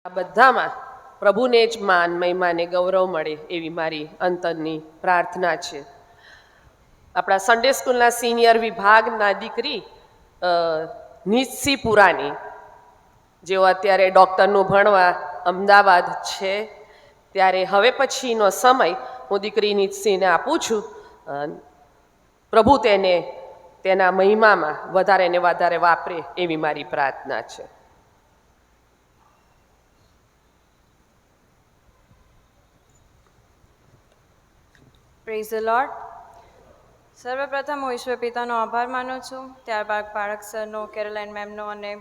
આ બધામાં પ્રભુને જ માન મહિમાને ગૌરવ મળે એવી મારી અંતરની પ્રાર્થના છે. આપણા સન્ડે સ્કૂલના સિનિયર વિભાગના દીકરી નિશી પુરાની, જેઓ અત્યારે ડૉક્ટરનું ભણવા અમદાવાદ છે, ત્યારે હવે પછીનો સમય હું દીકરી નિશીને આપું છું. પ્રભુ તેને તેના મહિમામાં વધારે ને વધારે વાપરે એવી મારી પ્રાર્થના છે. Praise the lord. સર્વપ્રથમ હું ઈશ્વર પિતાનો આભાર માનું છું, ત્યારબાદ બાળક સરનો, કેરોલાઇન મેમનો અને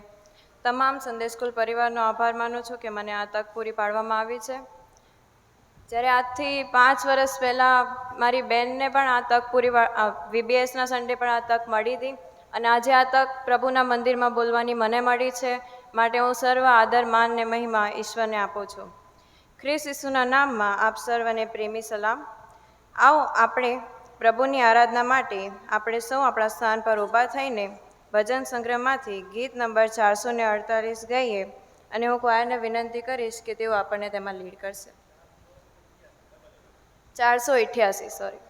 તમામ સંડે સ્કૂલ પરિવારનો આભાર માનું છું કે મને આ તક પૂરી પાડવામાં આવી છે. જ્યારે આજથી 5 વર્ષ પહેલાં મારી બહેનને પણ આ તક VBSના સન્ડે પણ આ તક મળી હતી અને આજે આ તક પ્રભુના મંદિરમાં બોલવાની મને મળી છે, માટે હું સર્વ આદર, માન ને મહિમા ઈશ્વરને આપું છું. ખ્રિસ્ત ઈસુના નામમાં આપ સર્વને પ્રેમી સલામ. આવો આપણે પ્રભુની આરાધના માટે આપણે સૌ આપણા સ્થાન પર ઊભા થઈને ભજન સંગ્રહમાંથી ગીત નંબર 448 ગાઈએ અને હું ક્વાયરને વિનંતી કરીશ કે તેઓ આપણને તેમાં લીડ કરશે. 488 સોરી.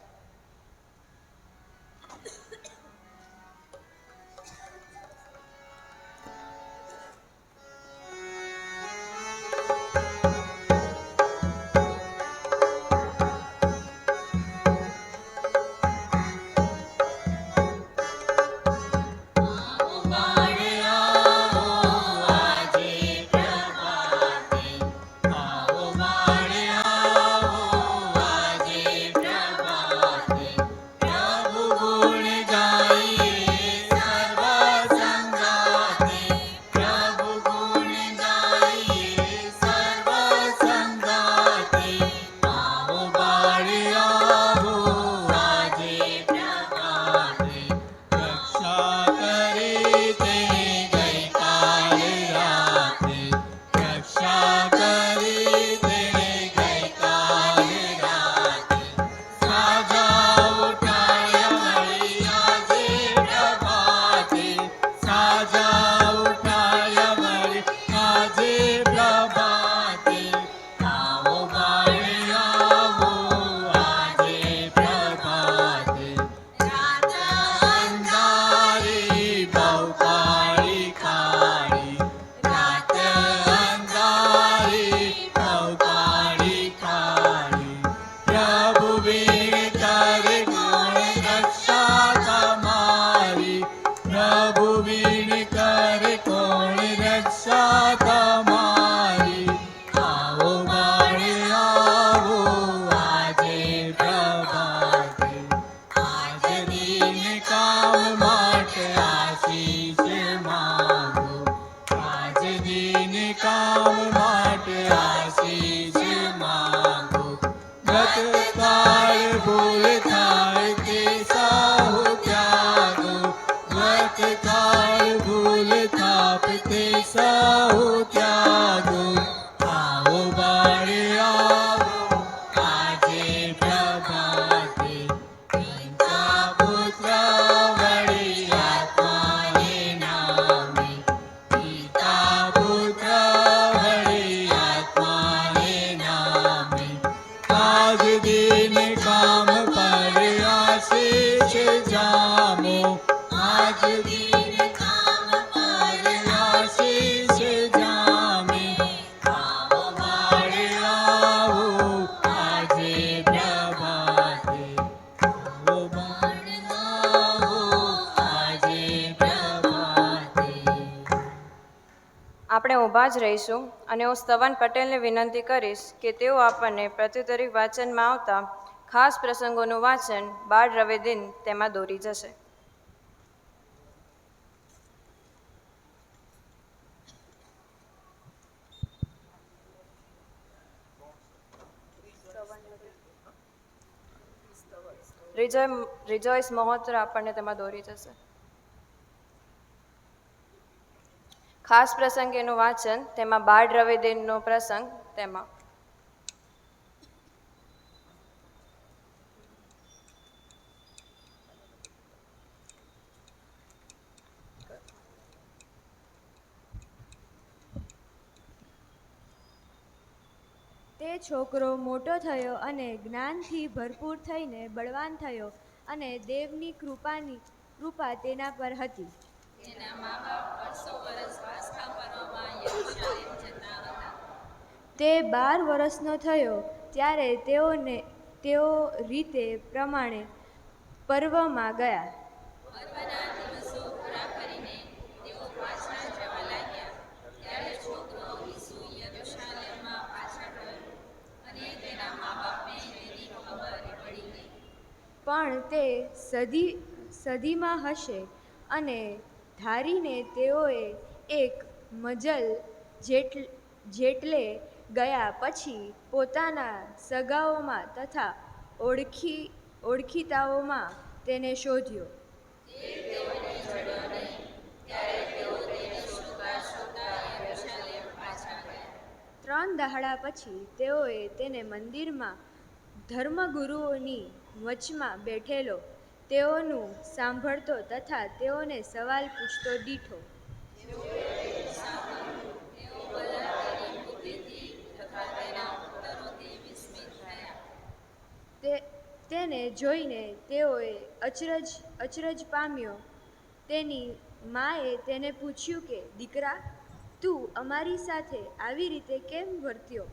આપણે ઊભા જ રહીશું અને હું સ્તવન પટેલને વિનંતી કરીશ કે તેઓ આપણને પ્રત્યુત્તરી વાચનમાં આવતા ખાસ પ્રસંગોનું વાંચન બાળ રવિ દિન તેમાં દોરી જશે. રિજોઇસ મહોત્સવ આપણને તેમાં દોરી જશે. ખાસ પ્રસંગ એનું વાંચન તેમાં બાળ રવિ દિનનો પ્રસંગ તેમાં. તે છોકરો મોટો થયો અને જ્ઞાનથી ભરપૂર થઈને બળવાન થયો, અને દેવની કૃપા તેના પર હતી. તે 12 વર્ષનો થયો ત્યારે તેઓ રીતે પ્રમાણે પર્વમાં ગયા. પણ તે સદીમાં હશે, અને ધારીને તેઓએ એક મજલ જેટલે ગયા પછી પોતાના સગાઓમાં તથા ઓળખીતાઓમાં તેને શોધ્યો. 3 દહાડા પછી તેઓએ તેને મંદિરમાં ધર્મગુરુઓની વચમાં બેઠેલો તેઓનું સાંભળતો તથા તેઓને સવાલ પૂછતો દીઠો. તેને જોઈને તેઓએ અચરજ પામ્યો. તેની માએ તેને પૂછ્યું કે, દીકરા, તું અમારી સાથે આવી રીતે કેમ વર્ત્યો?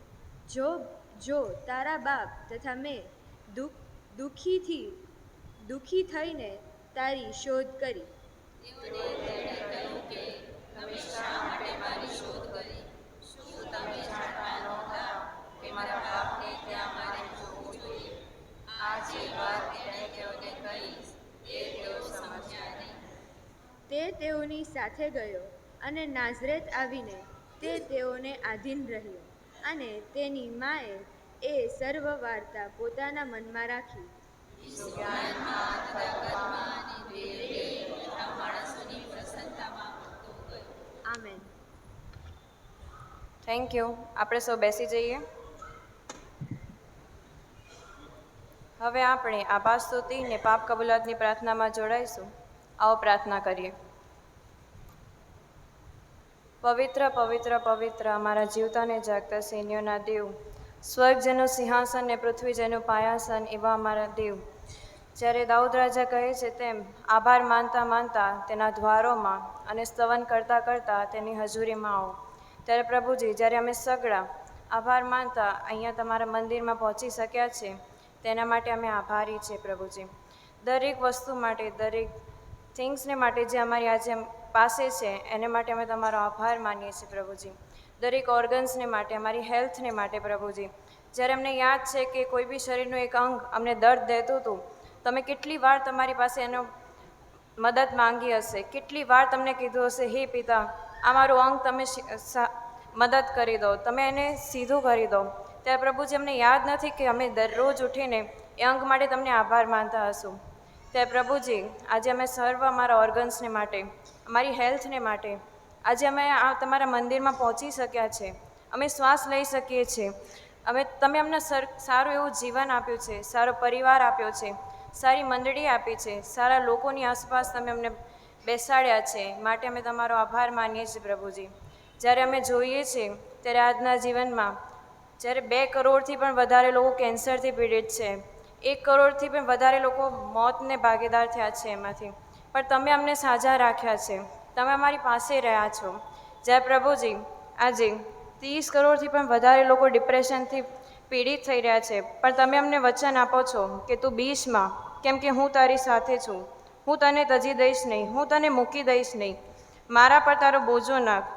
જો તારા બાપ તથા મેં દુઃખી થઈને તારી શોધ કરી. તે તેઓની સાથે ગયો અને નાઝરેત આવીને તે તેઓને આધીન રહ્યો, અને તેની માએ એ સર્વ વાર્તા પોતાના મનમાં રાખી. આમેન. Thank you. આપણે સૌ બેસી જઈએ. હવે આપણે આભાર સ્તુતિ ને પાપ કબૂલાતની પ્રાર્થનામાં જોડાઈશું. આવો પ્રાર્થના કરીએ. પવિત્ર પવિત્ર પવિત્ર અમારા જીવતા ને જાગતા સૈન્યોના દેવ, સ્વર્ગ જેનું સિંહાસન ને પૃથ્વી જેનું પાયાસન, એવા અમારા દેવ, જ્યારે દાઉદ રાજા કહે છે તેમ આભાર માનતા માનતા તેના દ્વારોમાં અને સ્તવન કરતાં કરતાં તેની હજુરીમાં આવો. ત્યારે પ્રભુજી, જ્યારે અમે સગળા આભાર માનતા અહીંયા તમારા મંદિરમાં પહોંચી શક્યા છે તેના માટે અમે આભારી છીએ પ્રભુજી. દરેક વસ્તુ માટે, દરેક થિંગ્સને માટે જે અમારી આજે પાસે છે એને માટે અમે તમારો આભાર માનીએ છીએ પ્રભુજી. દરેક ઓર્ગન્સને માટે, અમારી હેલ્થને માટે પ્રભુજી. જ્યારે અમને યાદ છે કે કોઈ બી શરીરનું એક અંગ અમને દર્દ દેતું હતું, તમે કેટલી વાર તમારી પાસે એનો મદદ માંગી હશે, કેટલી વાર તમને કીધું હશે, હે પિતા, આ મારું અંગ તમે મદદ કરી દો, તમે એને સીધું કરી દો. ત્યારે પ્રભુજી, અમને યાદ નથી કે અમે દરરોજ ઉઠીને એ અંગ માટે તમને આભાર માનતા હશું. ત્યારે પ્રભુજી, આજે અમે સર્વ અમારા ઓર્ગન્સને માટે, અમારી હેલ્થને માટે આજે અમે તમારા મંદિરમાં પહોંચી શક્યા છે, અમે શ્વાસ લઈ શકીએ છીએ, તમે અમને સારું એવું જીવન આપ્યું છે, સારો પરિવાર આપ્યો છે, સારી મંડળી આપી છે, સારા લોકોની આસપાસ તમે અમને બેસાડ્યા છે, માટે અમે તમારો આભાર માનીએ છીએ પ્રભુજી. જ્યારે અમે જોઈએ છીએ ત્યારે આજના જીવનમાં જ્યારે 2 કરોડથી પણ વધારે લોકો કેન્સરથી પીડિત છે, 1 કરોડથી પણ વધારે લોકો મોતને ભાગીદાર થયા છે એમાંથી, પણ તમે અમને સાજા રાખ્યા છે, તમે અમારી પાસે રહ્યા છો. જ્યારે પ્રભુજી, આજે 30 કરોડથી પણ વધારે લોકો ડિપ્રેશનથી પીડિત થઈ રહ્યા છે, પણ તમે અમને વચન આપો છો કે તું બીસમાં, કેમ કે હું તારી સાથે છું, હું તને તજી દઈશ નહીં, હું તને મૂકી દઈશ નહીં, મારા પર તારો બોજો નાખ,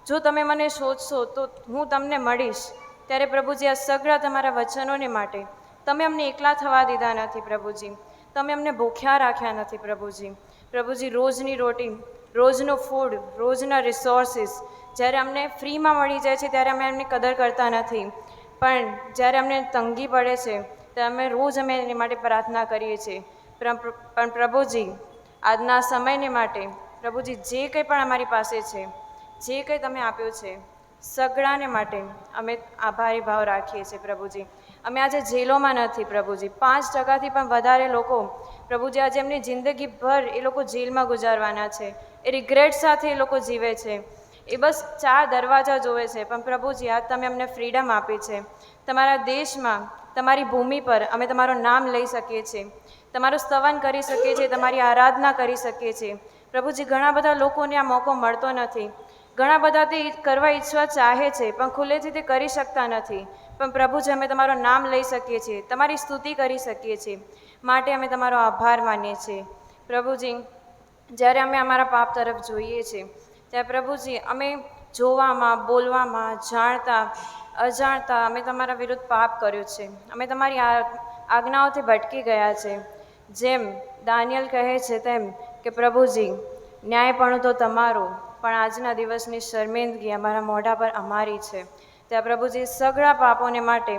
જો તમે મને શોધશો તો હું તમને મળીશ. ત્યારે પ્રભુજી, આ સગળા તમારા વચનોને માટે તમે અમને એકલા થવા દીધા નથી પ્રભુજી, તમે અમને ભૂખ્યા રાખ્યા નથી પ્રભુજી. પ્રભુજી, રોજની રોટી, રોજનું ફૂડ, રોજના રિસોર્સિસ જ્યારે અમને ફ્રીમાં મળી જાય છે ત્યારે અમે એમની કદર કરતા નથી, પણ જ્યારે અમને તંગી પડે છે ત્યારે અમે એની માટે પ્રાર્થના કરીએ છીએ. પણ પ્રભુજી, આજના સમયને માટે પ્રભુજી, જે કંઈ પણ અમારી પાસે છે, જે કંઈ તમે આપ્યું છે, સગળાને માટે અમે આભારી ભાવ રાખીએ છીએ પ્રભુજી. અમે આજે જેલોમાં નથી પ્રભુજી. 5% પણ વધારે લોકો પ્રભુજી આજે એમની જિંદગીભર એ લોકો જેલમાં ગુજારવાના છે. એ રિગ્રેટ સાથે એ લોકો જીવે છે, એ બસ 4 દરવાજા જોવે છે, પણ પ્રભુજી આજ તમે અમને ફ્રીડમ આપી છે. તમારા દેશમાં, તમારી ભૂમિ પર અમે તમારું નામ લઈ શકીએ છીએ, તમારું સ્તવન કરી શકીએ છીએ, તમારી આરાધના કરી શકીએ છીએ. પ્રભુજી, ઘણા બધા લોકોને આ મોકો મળતો નથી. ઘણા બધા તે કરવા ઈચ્છવા ચાહે છે, પણ ખુલ્લેથી તે કરી શકતા નથી. પણ પ્રભુજી, અમે તમારું નામ લઈ શકીએ છીએ, તમારી સ્તુતિ કરી શકીએ છીએ, માટે અમે તમારો આભાર માનીએ છીએ. પ્રભુજી, જ્યારે અમે અમારા પાપ તરફ જોઈએ છીએ, ત્યારે પ્રભુજી અમે જોવામાં, બોલવામાં, જાણતા અજાણતા અમે તમારા વિરુદ્ધ પાપ કર્યું છે. અમે તમારી આજ્ઞાઓથી ભટકી ગયા છે. જેમ દાનિયેલ કહે છે તેમ કે પ્રભુજી, ન્યાયપણું તો તમારું, પણ આજના દિવસની શર્મિંદગી અમારા મોઢા પર અમારી છે. ત્યાં પ્રભુજી, સઘળા પાપોને માટે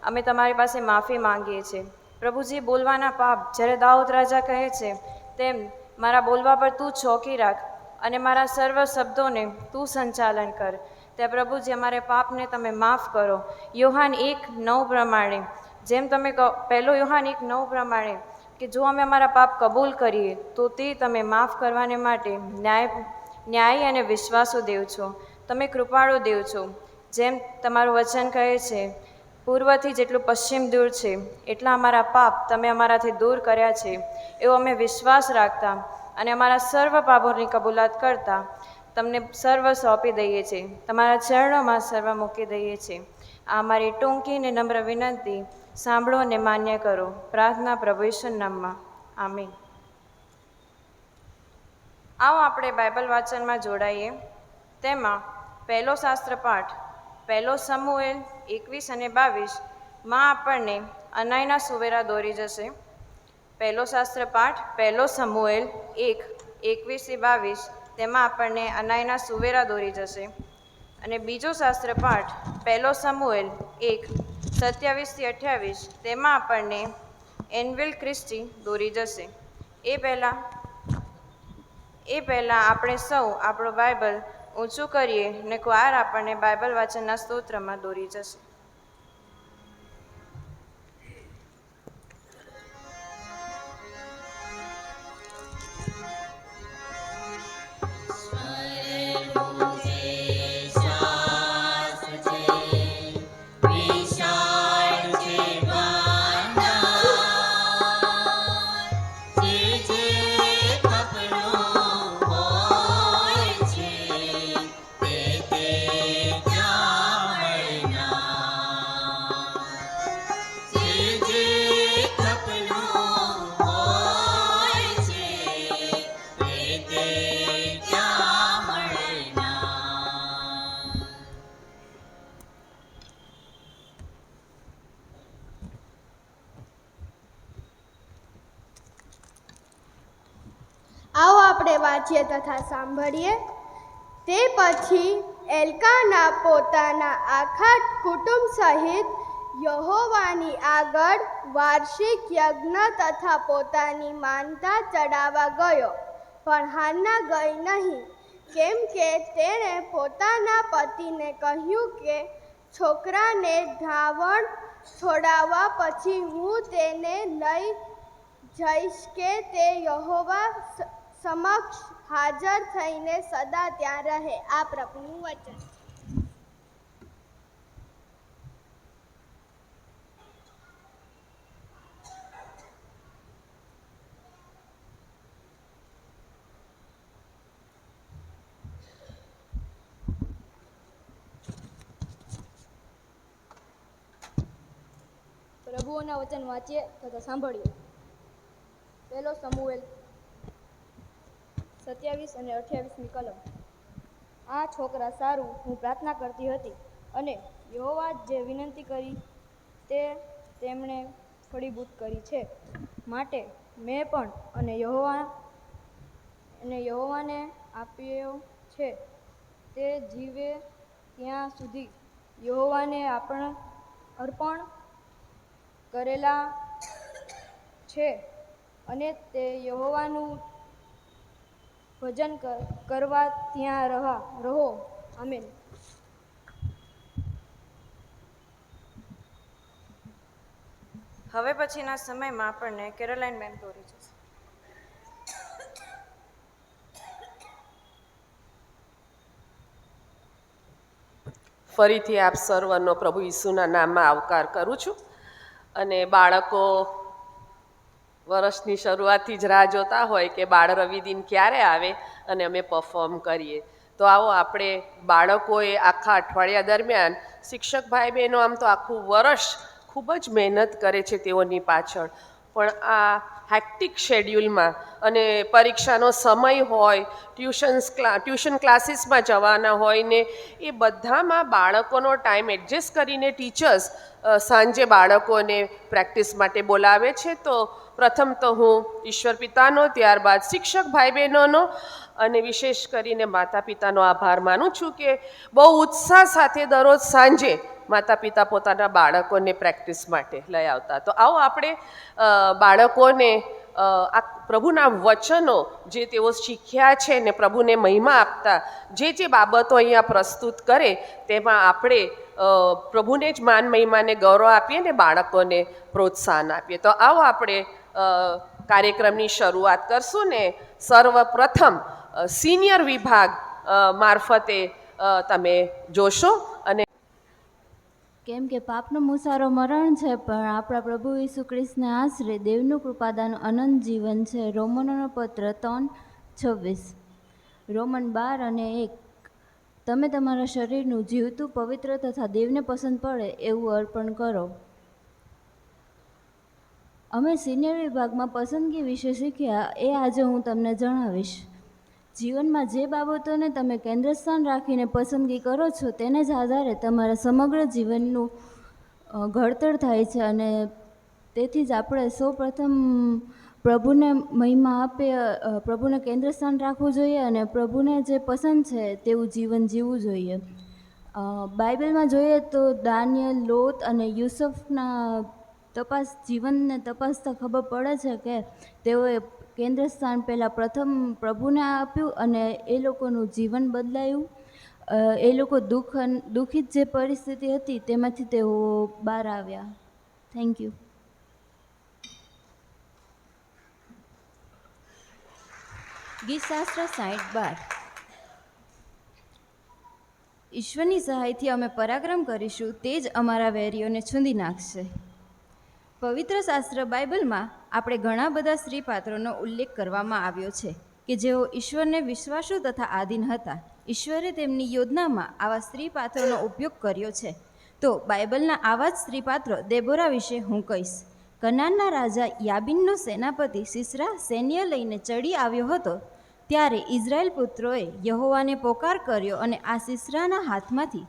અમે તમારી પાસે માફી માંગીએ છીએ. પ્રભુજી, બોલવાના પાપ, જ્યારે દાઉદ રાજા કહે છે તેમ મારા બોલવા પર તું ચોકી રાખ અને મારા સર્વ શબ્દોને તું સંચાલન કર. ત્યાં પ્રભુજી, અમારે પાપને તમે માફ કરો. યોહાન 1:9 પ્રમાણે, જેમ તમે પહેલો યોહાન 1:9 પ્રમાણે કે જો અમે અમારા પાપ કબૂલ કરીએ તો તે તમે માફ કરવાને માટે ન્યાયી અને વિશ્વાસુ દેવ છો. તમે કૃપાળુ દેવ છો. જેમ તમારું વચન કહે છે, પૂર્વથી જેટલું પશ્ચિમ દૂર છે એટલા અમારા પાપ તમે અમારાથી દૂર કર્યા છે. એવો અમે વિશ્વાસ રાખતા અને અમારા સર્વ પાપોની કબૂલાત કરતા તમને સર્વ સોંપી દઈએ છીએ, તમારા ચરણોમાં સર્વ મૂકી દઈએ છીએ. આ અમારી ટૂંકી અને નમ્ર વિનંતી સાંભળો અને માન્ય કરો. પ્રાર્થના પ્રભુ ઈસુના નામમાં. આમીન. આવો આપણે બાઇબલ વાંચનમાં જોડાઈએ. તેમાં પહેલો શાસ્ત્ર પાઠ 1 સમુએલ 21 અને 22 માં આપણને અનાઈના સુવેરા દોરી જશે. પહેલો શાસ્ત્ર પાઠ 1 સમુએલ 1:21-22, તેમાં આપણને અનાઈના સુવેરા દોરી જશે. અને બીજો શાસ્ત્ર પાઠ 1 સમુએલ 1:27-28, તેમાં આપણને એન્વિલ ક્રિસ્ટી દોરી જશે. એ પહેલાં આપણે સૌ આપણું બાઇબલ ઊંચું કરીએ ને ક્વાર આપણને બાઇબલ વાંચનના સ્તોત્રમાં દોરી જશે. આવો આપણે વાંચીએ તથા સાંભળીએ. તે પછી એલ્કાના પોતાના આખા કુટુંબ સહિત યહોવાની આગળ વાર્ષિક યજ્ઞ તથા પોતાની માનતા ચડાવવા ગયો. પણ હાન્ના ગઈ નહીં, કેમ કે તેણે પોતાના પતિને કહ્યું કે છોકરાને ધાવણ છોડાવવા પછી હું તેને લઈ જઈશ કે તે યહોવા સમક્ષ હાજર થઈને સદા ત્યાં રહે. આ પ્રભુનું વચન. પ્રભુઓના વચન વાંચીએ તથા સાંભળીએ. 1 સમુએલ 27 અને 28મી કલમ. આ છોકરા સારું હું પ્રાર્થના કરતી હતી અને યહોવા જે વિનંતી કરી તે તેમણે ફળીભૂત કરી છે. માટે મેં પણ અને યહોવાને આપ્યો છે. તે જીવે ત્યાં સુધી યહોવાને અર્પણ કરેલા છે અને તે યહોવાનું ભજન કરવા ત્યાં રહો. આમેન. હવે પછીના સમયમાં આપણને કેરોલાઇન મેમ દોરી જશે. ફરીથી આપ સર્વનો પ્રભુ ઈસુના નામમાં આવકાર કરું છું. અને બાળકો વર્ષની શરૂઆતથી જ રાહ જોતા હોય કે બાળ રવિ દિન ક્યારે આવે અને અમે પરફોર્મ કરીએ. તો આવો આપણે બાળકોએ આખા અઠવાડિયા દરમિયાન શિક્ષક ભાઈ બહેનો આમ તો આખું વર્ષ ખૂબ જ મહેનત કરે છે તેઓની પાછળ, પણ આ હેક્ટિક શેડ્યુલમાં અને પરીક્ષાનો સમય હોય, ટ્યુશન ક્લાસીસમાં જવાના હોય ને એ બધામાં બાળકોનો ટાઈમ એડજસ્ટ કરીને ટીચર્સ સાંજે બાળકોને પ્રેક્ટિસ માટે બોલાવે છે. તો પ્રથમ તો હું ઈશ્વર પિતાનો, ત્યારબાદ શિક્ષક ભાઈ બહેનોનો અને વિશેષ કરીને માતા પિતાનો આભાર માનું છું કે બહુ ઉત્સાહ સાથે દરરોજ સાંજે માતા પિતા પોતાના બાળકોને પ્રેક્ટિસ માટે લઈ આવતા. તો આવો આપણે બાળકોને આ પ્રભુના વચનો જે તેઓ શીખ્યા છે ને પ્રભુને મહિમા આપતા જે બાબતો અહીંયા પ્રસ્તુત કરે તેમાં આપણે પ્રભુને જ માન મહિમાને ગૌરવ આપીએ ને બાળકોને પ્રોત્સાહન આપીએ. તો આવો આપણે કાર્યક્રમની શરૂઆત કરશું ને સર્વપ્રથમ સિનિયર વિભાગ મારફતે તમે જોશો. અને કેમ કે પાપનો મુસારો મરણ છે, પણ આપણા પ્રભુ ઈસુ ખ્રિસ્તને આશરે દેવનું કૃપાદાન અનંત જીવન છે. રોમનોનો પત્ર 3:26. રોમન 12:1. તમે તમારા શરીરનું જીવતું, પવિત્ર તથા દેવને પસંદ પડે એવું અર્પણ કરો. અમે સિનિયર વિભાગમાં પસંદગી વિશે શીખ્યા એ આજે હું તમને જણાવીશ. જીવનમાં જે બાબતોને તમે કેન્દ્રસ્થાન રાખીને પસંદગી કરો છો તેને જ આધારે તમારા સમગ્ર જીવનનું ઘડતર થાય છે. અને તેથી જ આપણે સૌપ્રથમ પ્રભુને મહિમા આપી, પ્રભુને કેન્દ્રસ્થાન રાખવું જોઈએ અને પ્રભુને જે પસંદ છે તેવું જીવન જીવવું જોઈએ. બાઇબલમાં જોઈએ તો દાનિયેલ, લોત અને યુસુફના જીવનને તપાસતા ખબર પડે છે કે તેઓએ કેન્દ્રસ્થાન પહેલાં પ્રથમ પ્રભુને આપ્યું અને એ લોકોનું જીવન બદલાયું. એ લોકો દુઃખિત જે પરિસ્થિતિ હતી તેમાંથી તેઓ બહાર આવ્યા. Thank you. ગીતશાસ્ત્ર 60:12. ઈશ્વરની સહાયથી અમે પરાક્રમ કરીશું, તે જ અમારા વેરીઓને છૂંદી નાખશે. પવિત્ર શાસ્ત્ર બાઇબલમાં આપણે ઘણા બધા સ્ત્રી પાત્રોનો ઉલ્લેખ કરવામાં આવ્યો છે કે જેઓ ઈશ્વરને વિશ્વાસુ તથા આધીન હતા. ઈશ્વરે તેમની યોજનામાં આવા સ્ત્રી પાત્રોનો ઉપયોગ કર્યો છે. તો બાઇબલના આવા જ સ્ત્રી પાત્રો દેબોરા વિશે હું કહીશ. કનાનના રાજા યાબીનનો સેનાપતિ સિસરા સૈન્ય લઈને ચડી આવ્યો હતો ત્યારે ઇઝરાયેલ પુત્રોએ યહોવાને પોકાર કર્યો અને આ સિસરાના હાથમાંથી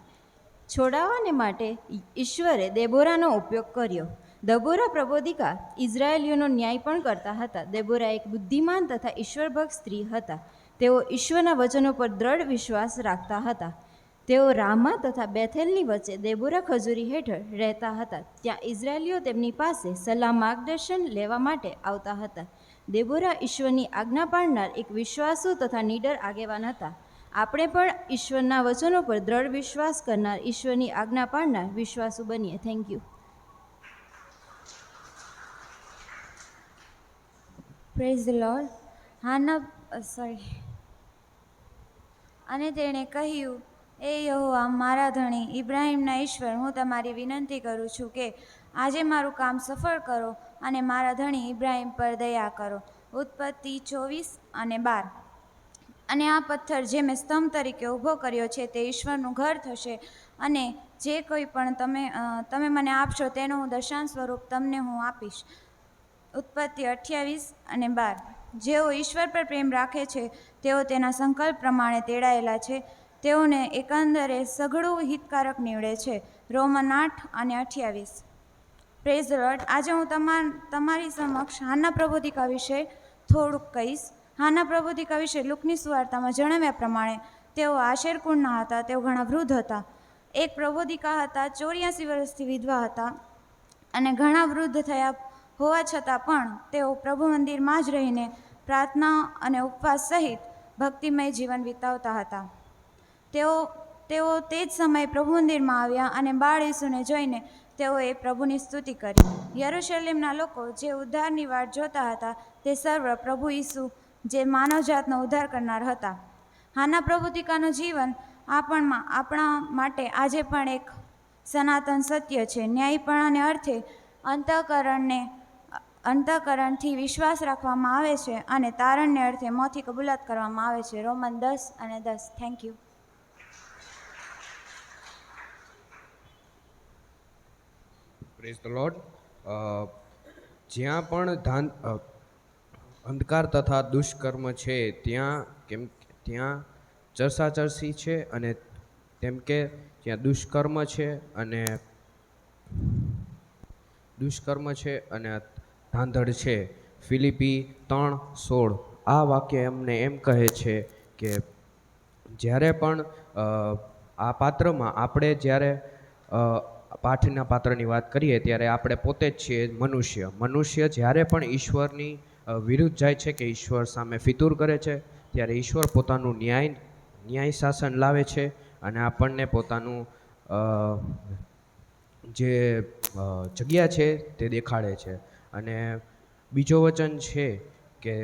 છોડાવવાને માટે ઈશ્વરે દેબોરાનો ઉપયોગ કર્યો. દબોરા પ્રબોધિકા ઇઝરાયેલીઓનો ન્યાય પણ કરતા હતા. દેબોરા એક બુદ્ધિમાન તથા ઈશ્વરભક્ત સ્ત્રી હતા. તેઓ ઈશ્વરના વચનો પર દ્રઢ વિશ્વાસ રાખતા હતા. તેઓ રામા તથા બેથેલની વચ્ચે દેબોરા ખજૂરી હેઠળ રહેતા હતા. ત્યાં ઇઝરાયેલીઓ તેમની પાસે સલાહ માર્ગદર્શન લેવા માટે આવતા હતા. દેબોરા ઈશ્વરની આજ્ઞા પાળનાર એક વિશ્વાસુ તથા નીડર આગેવાન હતા. આપણે પણ ઈશ્વરના વચનો પર દ્રઢ વિશ્વાસ કરનાર, ઈશ્વરની આજ્ઞા પાળનાર વિશ્વાસુ બનીએ. Thank you. Praise the lord. અને તેણે કહ્યું, એ યહોવા મારા ધણી ઇબ્રાહિમના ઈશ્વર, હું તમારી વિનંતી કરું છું કે આજે મારું કામ સફળ કરો અને મારા ધણી ઇબ્રાહિમ પર દયા કરો. ઉત્પત્તિ 24:12. અને આ પથ્થર જે મેં સ્તંભ તરીકે ઊભો કર્યો છે તે ઈશ્વરનું ઘર થશે, અને જે કોઈ પણ તમે મને આપશો તેનું હું દશાંશ સ્વરૂપ તમને હું આપીશ. ઉત્પત્તિ 28:12. જેઓ ઈશ્વર પર પ્રેમ રાખે છે તેઓ તેના સંકલ્પ પ્રમાણે તેડાયેલા છે. તેઓને એકંદરે સઘળું હિતકારક નીવડે છે. રોમન 8:28. Praise the lord. આજે હું તમારી સમક્ષ હાન્ના પ્રબોધિકા વિશે થોડુંક કહીશ. હાન્ના પ્રબોધિકા વિશે લુકની સુવાર્તામાં જણાવ્યા પ્રમાણે તેઓ આશેર કુળના હતા. તેઓ ઘણા વૃદ્ધ હતા. એક પ્રબોધિકા હતા, 84 વર્ષથી વિધવા હતા અને ઘણા વૃદ્ધ થયા હોવા છતાં પણ તેઓ પ્રભુ મંદિરમાં જ રહીને પ્રાર્થના અને ઉપવાસ સહિત ભક્તિમય જીવન વિતાવતા હતા. તેઓ તે જ સમયે પ્રભુ મંદિરમાં આવ્યા અને બાળ ઈસુને જોઈને તેઓએ પ્રભુની સ્તુતિ કરી. યરુશલેમના લોકો જે ઉદ્ધારની વાટ જોતા હતા તે સર્વ પ્રભુ ઈસુ જે માનવજાતનો ઉદ્ધાર કરનાર હતા. હાન્ના પ્રબોધિકાનું જીવન આપણા માટે આજે પણ એક સનાતન સત્ય છે. ન્યાયપણાને અર્થે અંતઃકરણથી વિશ્વાસ રાખવામાં આવે છે અને તારણને અર્થે મોંથી કબૂલાત કરવામાં આવે છે. Roman 10:10. Thank you. Praise the lord. જ્યાં પણ અંધકાર તથા દુષ્કર્મ છે ત્યાં ચર્ચાચર્ચી છે, અને તેમ કે જ્યાં દુષ્કર્મ છે અને ધાંધડ છે. ફિલિપી 3:16 આ વાક્ય અમને એમ કહે છે કે જ્યારે પણ આ પાત્રમાં આપણે જ્યારે પાઠના પાત્રની વાત કરીએ ત્યારે આપણે પોતે જ છીએ મનુષ્ય જ્યારે પણ ઈશ્વરની વિરુદ્ધ જાય છે કે ઈશ્વર સામે ફિતૂર કરે છે, ત્યારે ઈશ્વર પોતાનું ન્યાય શાસન લાવે છે અને આપણને પોતાનું જે જગ્યા છે તે દેખાડે છે. અને બીજો વચન છે કે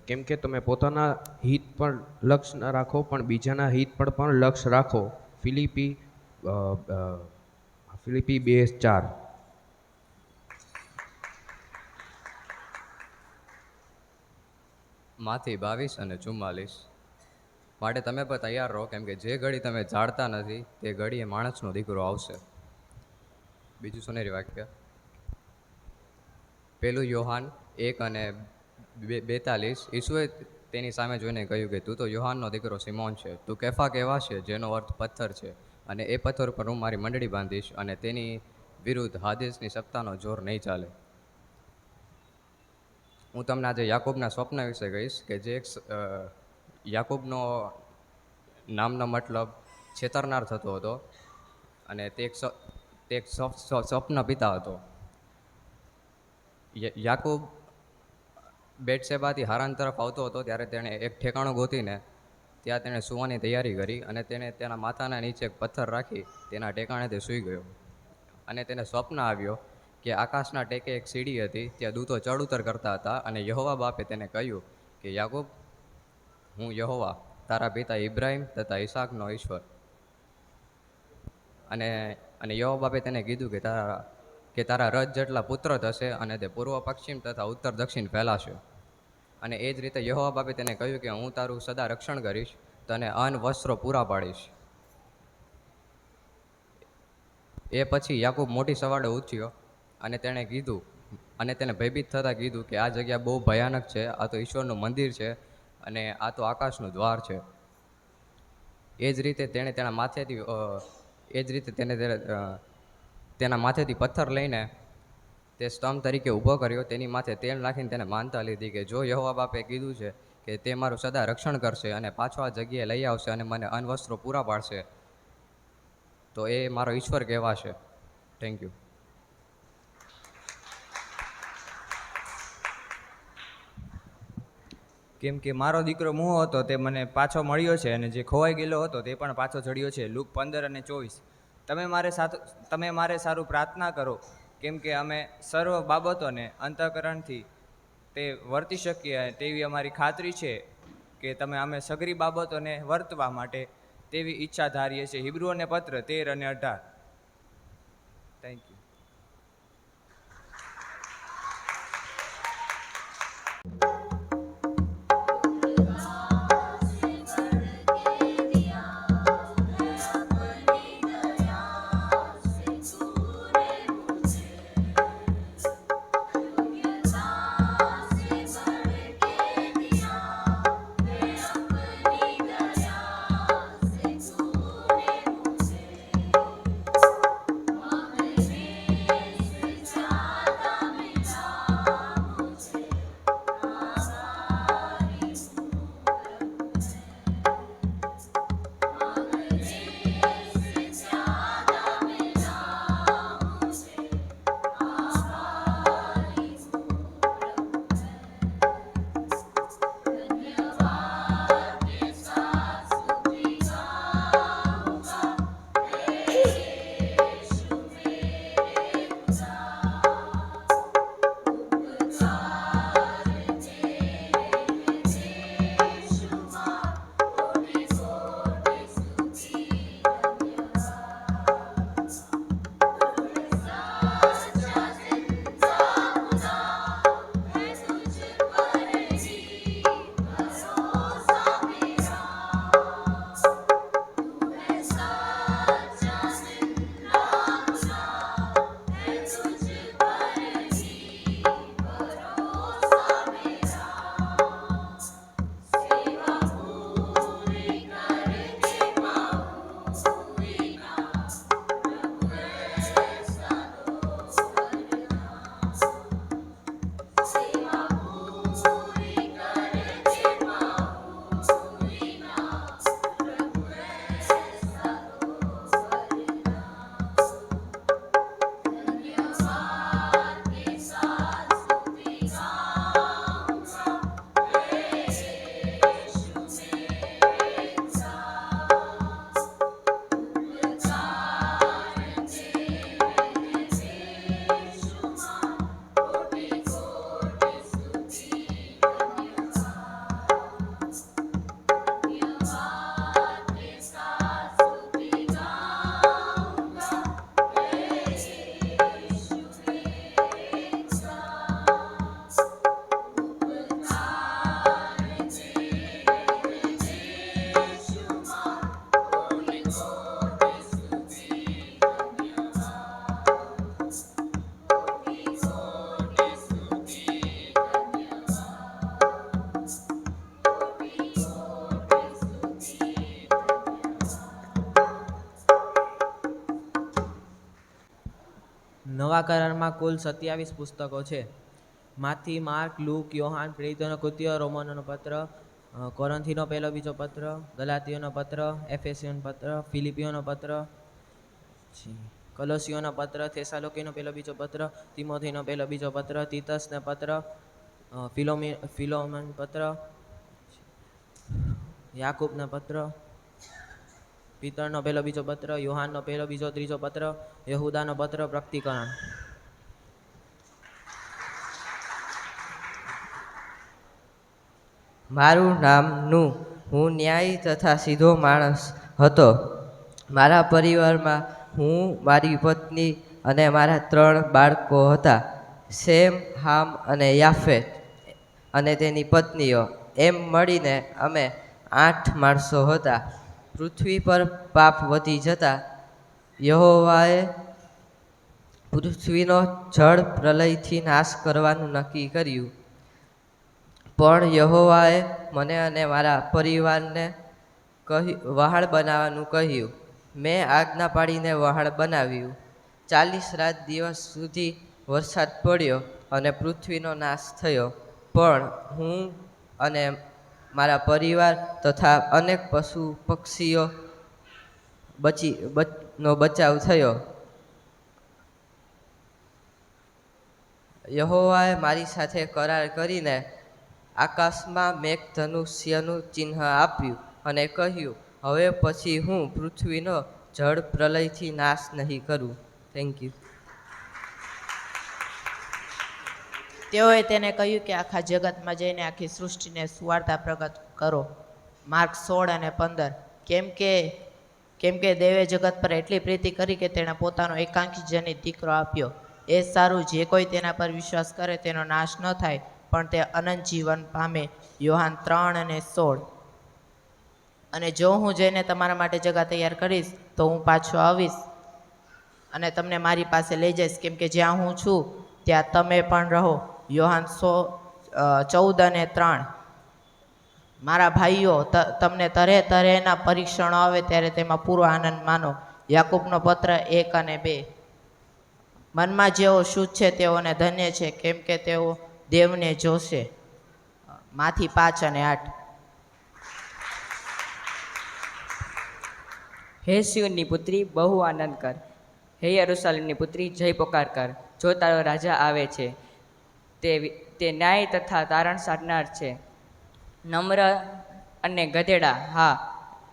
કેમ કે તમે પોતાના હિત પર લક્ષ્ય ન રાખો પણ બીજાના હિત પર પણ લક્ષ્ય રાખો. ફિલિપી 2:4. માથી 22 અને 44. માટે તમે પણ તૈયાર રહો, કેમ કે જે ઘડી તમે જાણતા નથી તે ઘડીએ માણસનો દીકરો આવશે. બીજું સોનેરી વાક્ય 1 યોહાન 1:42. ઈસુએ તેની સામે જોઈને કહ્યું કે તું તો યોહાનનો દીકરો સિમોન છે, તું કેફા કહેવાશે, જેનો અર્થ પથ્થર છે, અને એ પથ્થર પર હું મારી મંડળી બાંધીશ અને તેની વિરુદ્ધ હાદેસની સત્તાનો જોર નહીં ચાલે. હું તમને આજે યાકૂબના સ્વપ્ન વિશે કહીશ કે જે યાકૂબનો નામનો મતલબ છેતરનાર થતો હતો, અને તે એક સ્વપ્ન પિતા હતો. યાકૂબ બેટશેબાથી હારાન તરફ આવતો હતો ત્યારે તેણે એક ઠેકાણું ગોતીને ત્યાં તેણે સૂવાની તૈયારી કરી, અને તેણે તેના માથાના નીચે એક પથ્થર રાખી તેના ઠેકાણે તે સૂઈ ગયો. અને તેને સ્વપ્ન આવ્યો કે આકાશના ટેકે એક સીડી હતી, ત્યાં દૂતો ચડ ઉતર કરતા હતા, અને યહોવા બાપે તેને કહ્યું કે યાકૂબ, હું યહોવા તારા પિતા ઇબ્રાહિમ તથા ઈસાકનો ઈશ્વર. અને યહોવા બાપે તેને કીધું કે તારા રથ જેટલા પુત્ર થશે અને તે પૂર્વ પશ્ચિમ તથા ઉત્તર દક્ષિણ ફેલાશે. અને એ જ રીતે યહોવા બાપે તેને કહ્યું કે હું તારું સદા રક્ષણ કરીશ, તને અન્ન વસ્ત્રો પૂરા પાડીશ. એ પછી યાકૂબ મોટી સવારે ઉઠ્યો અને તેણે ભયભીત થતાં કીધું કે આ જગ્યા બહુ ભયાનક છે, આ તો ઈશ્વરનું મંદિર છે અને આ તો આકાશનું દ્વાર છે. એ જ રીતે તેણે તેના માથેથી પથ્થર લઈને તે સ્તંભ તરીકે ઊભો કર્યો, તેની માથે તેલ નાખીને તેને માનતા લીધી કે જો યહોવા બાપે કીધું છે કે તે મારું સદા રક્ષણ કરશે અને પાછો આ જગ્યાએ લઈ આવશે અને મને અન્ન વસ્ત્રો પૂરા પાડશે, તો એ મારો ઈશ્વર કહેવાશે. Thank you. કેમ કે મારો દીકરો મુહો હતો તે મને પાછો મળ્યો છે, અને જે ખોવાઈ ગયેલો હતો તે પણ પાછો જડ્યો છે. લુક 15:24. તમે મારે સારું પ્રાર્થના કરો, કેમ કે અમે સર્વ બાબતોને અંતઃકરણથી તે વર્તી શકીએ તેવી અમારી ખાતરી છે કે અમે સગરી બાબતોને વર્તવા માટે તેવી ઈચ્છા ધારીએ છીએ. હિબ્રુઓને પત્ર 13 અને 18. Thank you. નવા કરારમાં કુલ 27 પુસ્તકો છે. માથી, માર્ક, લૂક, યોહાન, પ્રેરિતોનો કૃત્ય, રોમનોનો પત્ર, કોરંથીનો પહેલો બીજો પત્ર, ગલાતીઓનો પત્ર, એફેસીઓનો પત્ર, ફિલિપીઓનો પત્ર, કલોસીઓનો પત્ર, થેસાલોકીનો પહેલો બીજો પત્ર, તિમોથીનો પહેલો બીજો પત્ર, તીતસનો પત્ર, ફિલોમન પત્ર, યાકૂબનો પત્ર, પીતરનો પહેલો બીજો પત્ર, યોહાનનો પહેલો બીજો ત્રીજો પત્ર, યહૂદાનો પત્ર, પ્રકટીકરણ. મારું નામનું હું ન્યાયી તથા સીધો માણસ હતો. મારા પરિવારમાં હું, મારી પત્ની અને મારા 3 બાળકો હતા, સેમ, હામ અને યાફેત અને તેની પત્નીઓ. એમ મળીને અમે 8 માણસો હતા. પૃથ્વી પર પાપ વધી જતા યહોવાએ પૃથ્વીનો જળ પ્રલયથી નાશ કરવાનું નક્કી કર્યું. પણ યહોવાએ મને અને મારા પરિવારને વહાણ બનાવવાનું કહ્યું. મેં આજ્ઞા પાડીને વહાણ બનાવ્યું. 40 રાત દિવસ સુધી વરસાદ પડ્યો અને પૃથ્વીનો નાશ થયો. પણ હું અને મારા પરિવાર તથા અનેક પશુ પક્ષીઓ નો બચાવ થયો. યહોવાએ મારી સાથે કરાર કરીને આકાશમાં મેઘધનુષ્યનું ચિહ્ન આપ્યું અને કહ્યું, હવે પછી હું પૃથ્વીનો જળ પ્રલયથી નાશ નહીં કરું. Thank you. તેઓએ તેને કહ્યું કે આખા જગતમાં જઈને આખી સૃષ્ટિને સુવાર્તા પ્રગટ કરો. માર્ક 16 અને 15. કેમ કે દેવે જગત પર એટલી પ્રીતિ કરી કે તેણે પોતાનો એકાંકી જનિત દીકરો આપ્યો. એ સારું, જે કોઈ તેના પર વિશ્વાસ કરે તેનો નાશ ન થાય, પણ તે અનંત જીવન પામે. યોહાન 3 અને 16. અને જો હું જઈને તમારા માટે જગા તૈયાર કરીશ તો હું પાછો આવીશ અને તમને મારી પાસે લઈ જઈશ, કેમ કે જ્યાં હું છું ત્યાં તમે પણ રહો. યોહાન 14 અને 3. મારા ભાઈઓ, તમને તરેના પરીક્ષણો આવે ત્યારે તેમાં પૂરો આનંદ માનો. યાકૂબનો પત્ર 1 અને 2. મનમાં જેઓ શુદ્ધ છે તેઓને ધન્ય છે, કેમ કે તેઓ દેવને જોશે. માથી 5 અને 8. હે સિય્યોનની પુત્રી, બહુ આનંદ કર. હે યરૂશલેમની પુત્રી, જય પોકાર કર. જો તારો રાજા આવે છે, તે ન્યાય તથા તારણ સાધનાર છે. નમ્ર અને ગધેડા, હા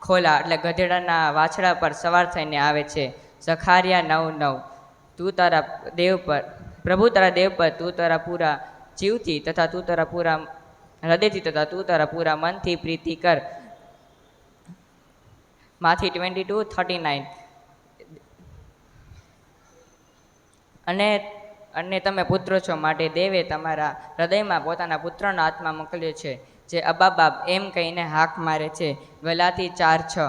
ખોલા એટલે ગધેડાના વાછડા પર સવાર થઈને આવે છે. ઝખારિયા 9:9. તું તારા દેવ પર, પ્રભુ તારા દેવ પર તું તારા પૂરા જીવથી તથા તું તારા પૂરા હૃદયથી તથા તું તારા પૂરા મનથી પ્રીતિ કર. માથી 22:39. અને તમે પુત્રો છો, માટે દેવે તમારા હૃદયમાં પોતાના પુત્રનો આત્મા મોકલ્યો છે, જે અબ્બા બાપ એમ કહીને હાક મારે છે. ગલાતી 4:6.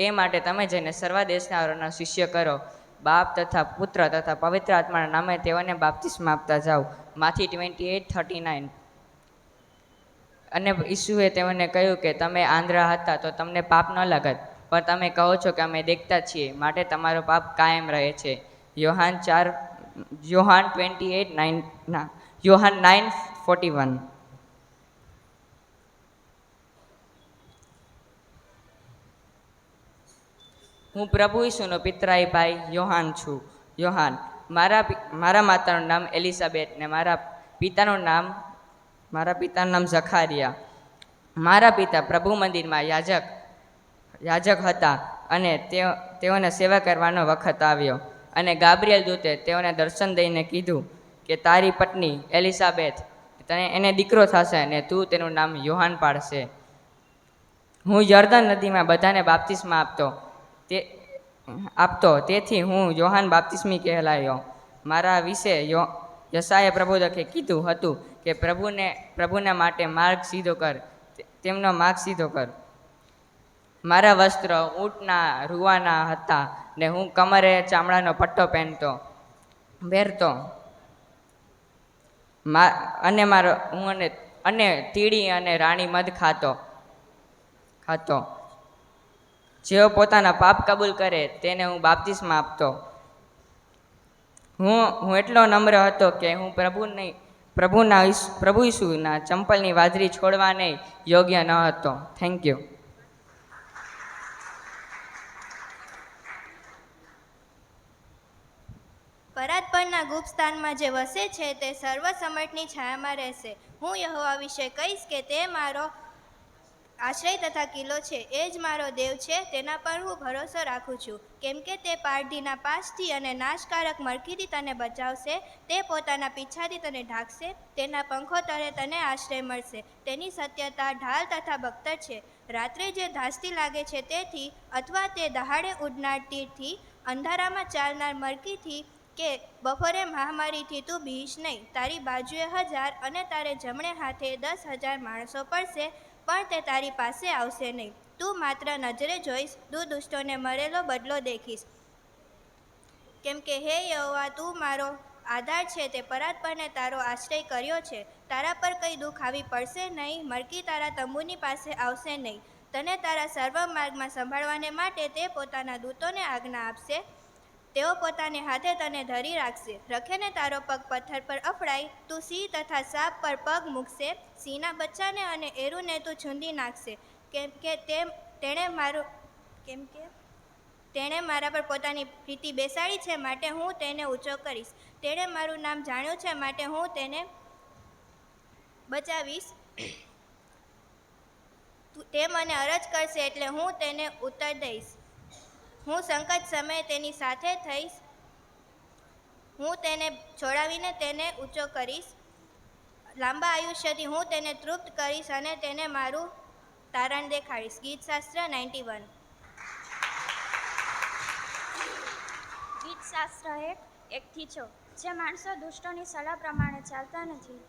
એ માટે તમે જઈને સર્વ દેશના શિષ્ય કરો, બાપ તથા પુત્ર તથા પવિત્ર આત્માના નામે તેઓને બાપ્તિસ્મા આપતા જાઓ. માથી 28:39. અને ઈસુએ તેઓને કહ્યું કે તમે આંધળા હતા તો તમને પાપ ન લાગત, પણ તમે કહો છો કે અમે દેખતા છીએ, માટે તમારો પાપ કાયમ રહે છે. યોહાન 9:41. હું પ્રભુ ઈસુનો પિતરાઈ ભાઈ યોહાન છું. યોહાન. મારા માતાનું નામ એલિઝાબેથ ને મારા પિતાનું નામ ઝખારિયા. મારા પિતા પ્રભુ મંદિરમાં યાજક હતા અને તેઓને સેવા કરવાનો વખત આવ્યો. અને ગાબ્રિએલ દૂતે તેઓને દર્શન દઈને કીધું કે તારી પત્ની એલિઝાબેથ એને દીકરો થશે અને તું તેનું નામ યોહાન પાડશે. હું યર્દન નદીમાં બધાને બાપ્તિસ્મા આપતો, તેથી હું યોહાન બાપ્તિસ્મી કહેલાયો. મારા વિશે યશાયાહ પ્રબોધકે કીધું હતું કે પ્રભુને માટે માર્ગ સીધો કર, તેમનો માર્ગ સીધો કર. મારા વસ્ત્ર ઊંટના રૂવાના હતા ને હું કમરે ચામડાનો પટ્ટો પહેરતો અને તીડી અને રાણી મધ ખાતો. જેઓ પોતાના પાપ કબૂલ કરે તેને હું બાપ્તિસ્મા આપતો. હું એટલો નમ્ર હતો કે હું પ્રભુ ઈસુના ચંપલની વાજરી છોડવાને યોગ્ય ન હતો. Thank you. પરાત પરના ગુપ્ત સ્થાનમાં જે વસે છે તે સર્વસમટની છાયામાં રહેશે. હું યહોવા વિશે કહીશ કે તે મારો આશ્રય તથા કિલ્લો છે. એ જ મારો દેવ છે, તેના પર હું ભરોસો રાખું છું. કેમ કે તે પારધીના પાશથી અને નાશકારક મરકીથી તને બચાવશે. તે પોતાના પીછાથી તને ઢાંકશે, તેના પંખો તળે તને આશ્રય મળશે. તેની સત્યતા ઢાલ તથા બખ્તર છે. રાત્રે જે ધાસ્તી લાગે છે તેથી, અથવા તે દહાડે ઉડનાર તીરથી, અંધારામાં ચાલનાર મરકીથી કે બપોરે મહામારીથી તું બીશ નહીં. તારી બાજુએ 1000 અને તારે જમણે હાથે 10,000 માણસો પડશે, પણ તે તારી પાસે આવશે નહીં. તું માત્ર નજરે જોઈશ, તું દુષ્ટોને મરેલો બદલો દેખીશ. કેમ કે હે યહોવા, તું મારો આધાર છે, તે પરાત પરને તારો આશ્રય કર્યો છે. તારા પર કંઈ દુઃખ આવી પડશે નહીં, મરકી તારા તંબુની પાસે આવશે નહીં. તને તારા સર્વ માર્ગમાં સંભાળવાને માટે તે પોતાના દૂતોને આજ્ઞા આપશે. તેઓ પોતાને હાથે તને ધરી રાખશે. રખેને તારો પગ પથ્થર પર અફડાય. તું સિંહ તથા સાપ પર પગ મૂકશે. સિંહના બચ્ચાને અને એરુને તું છૂંદી નાખશે. કેમ કે તેણે મારા પર પોતાની પ્રીતિ બેસાડી છે, માટે હું તેને ઊંચો કરીશ. તેણે મારું નામ જાણ્યું છે, માટે હું તેને બચાવીશ. તે મને અરજ કરશે એટલે હું તેને ઉત્તર દઈશ. હું સંકટ સમયે તેની સાથે થઈશ. હું તેને છોડાવીને તેને ઊંચો કરીશ. લાંબા આયુષ્યથી હું તેને તૃપ્ત કરીશ અને તેને મારું તારણ દેખાડીશ. ગીતશાસ્ત્ર 91. ગીતશાસ્ત્ર 1:1-6. જે માણસો દુષ્ટોની સલાહ પ્રમાણે ચાલતા નથી,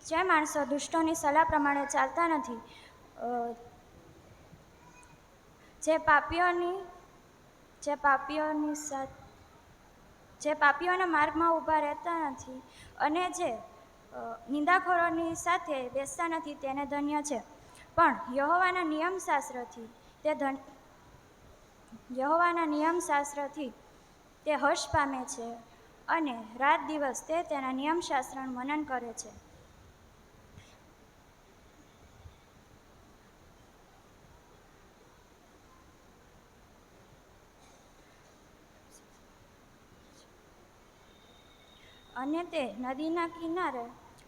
જે માણસો દુષ્ટોની સલાહ પ્રમાણે ચાલતા નથી, જે પાપીઓના માર્ગમાં ઊભા રહેતા નથી અને જે નિંદાખોરોની સાથે બેસતા નથી, તેને ધન્ય છે. પણ યહોવાના નિયમશાસ્ત્રથી તે હર્ષ પામે છે અને રાત દિવસ તે તેના નિયમશાસ્ત્રનું મનન કરે છે. અને તે નદીના કિનારે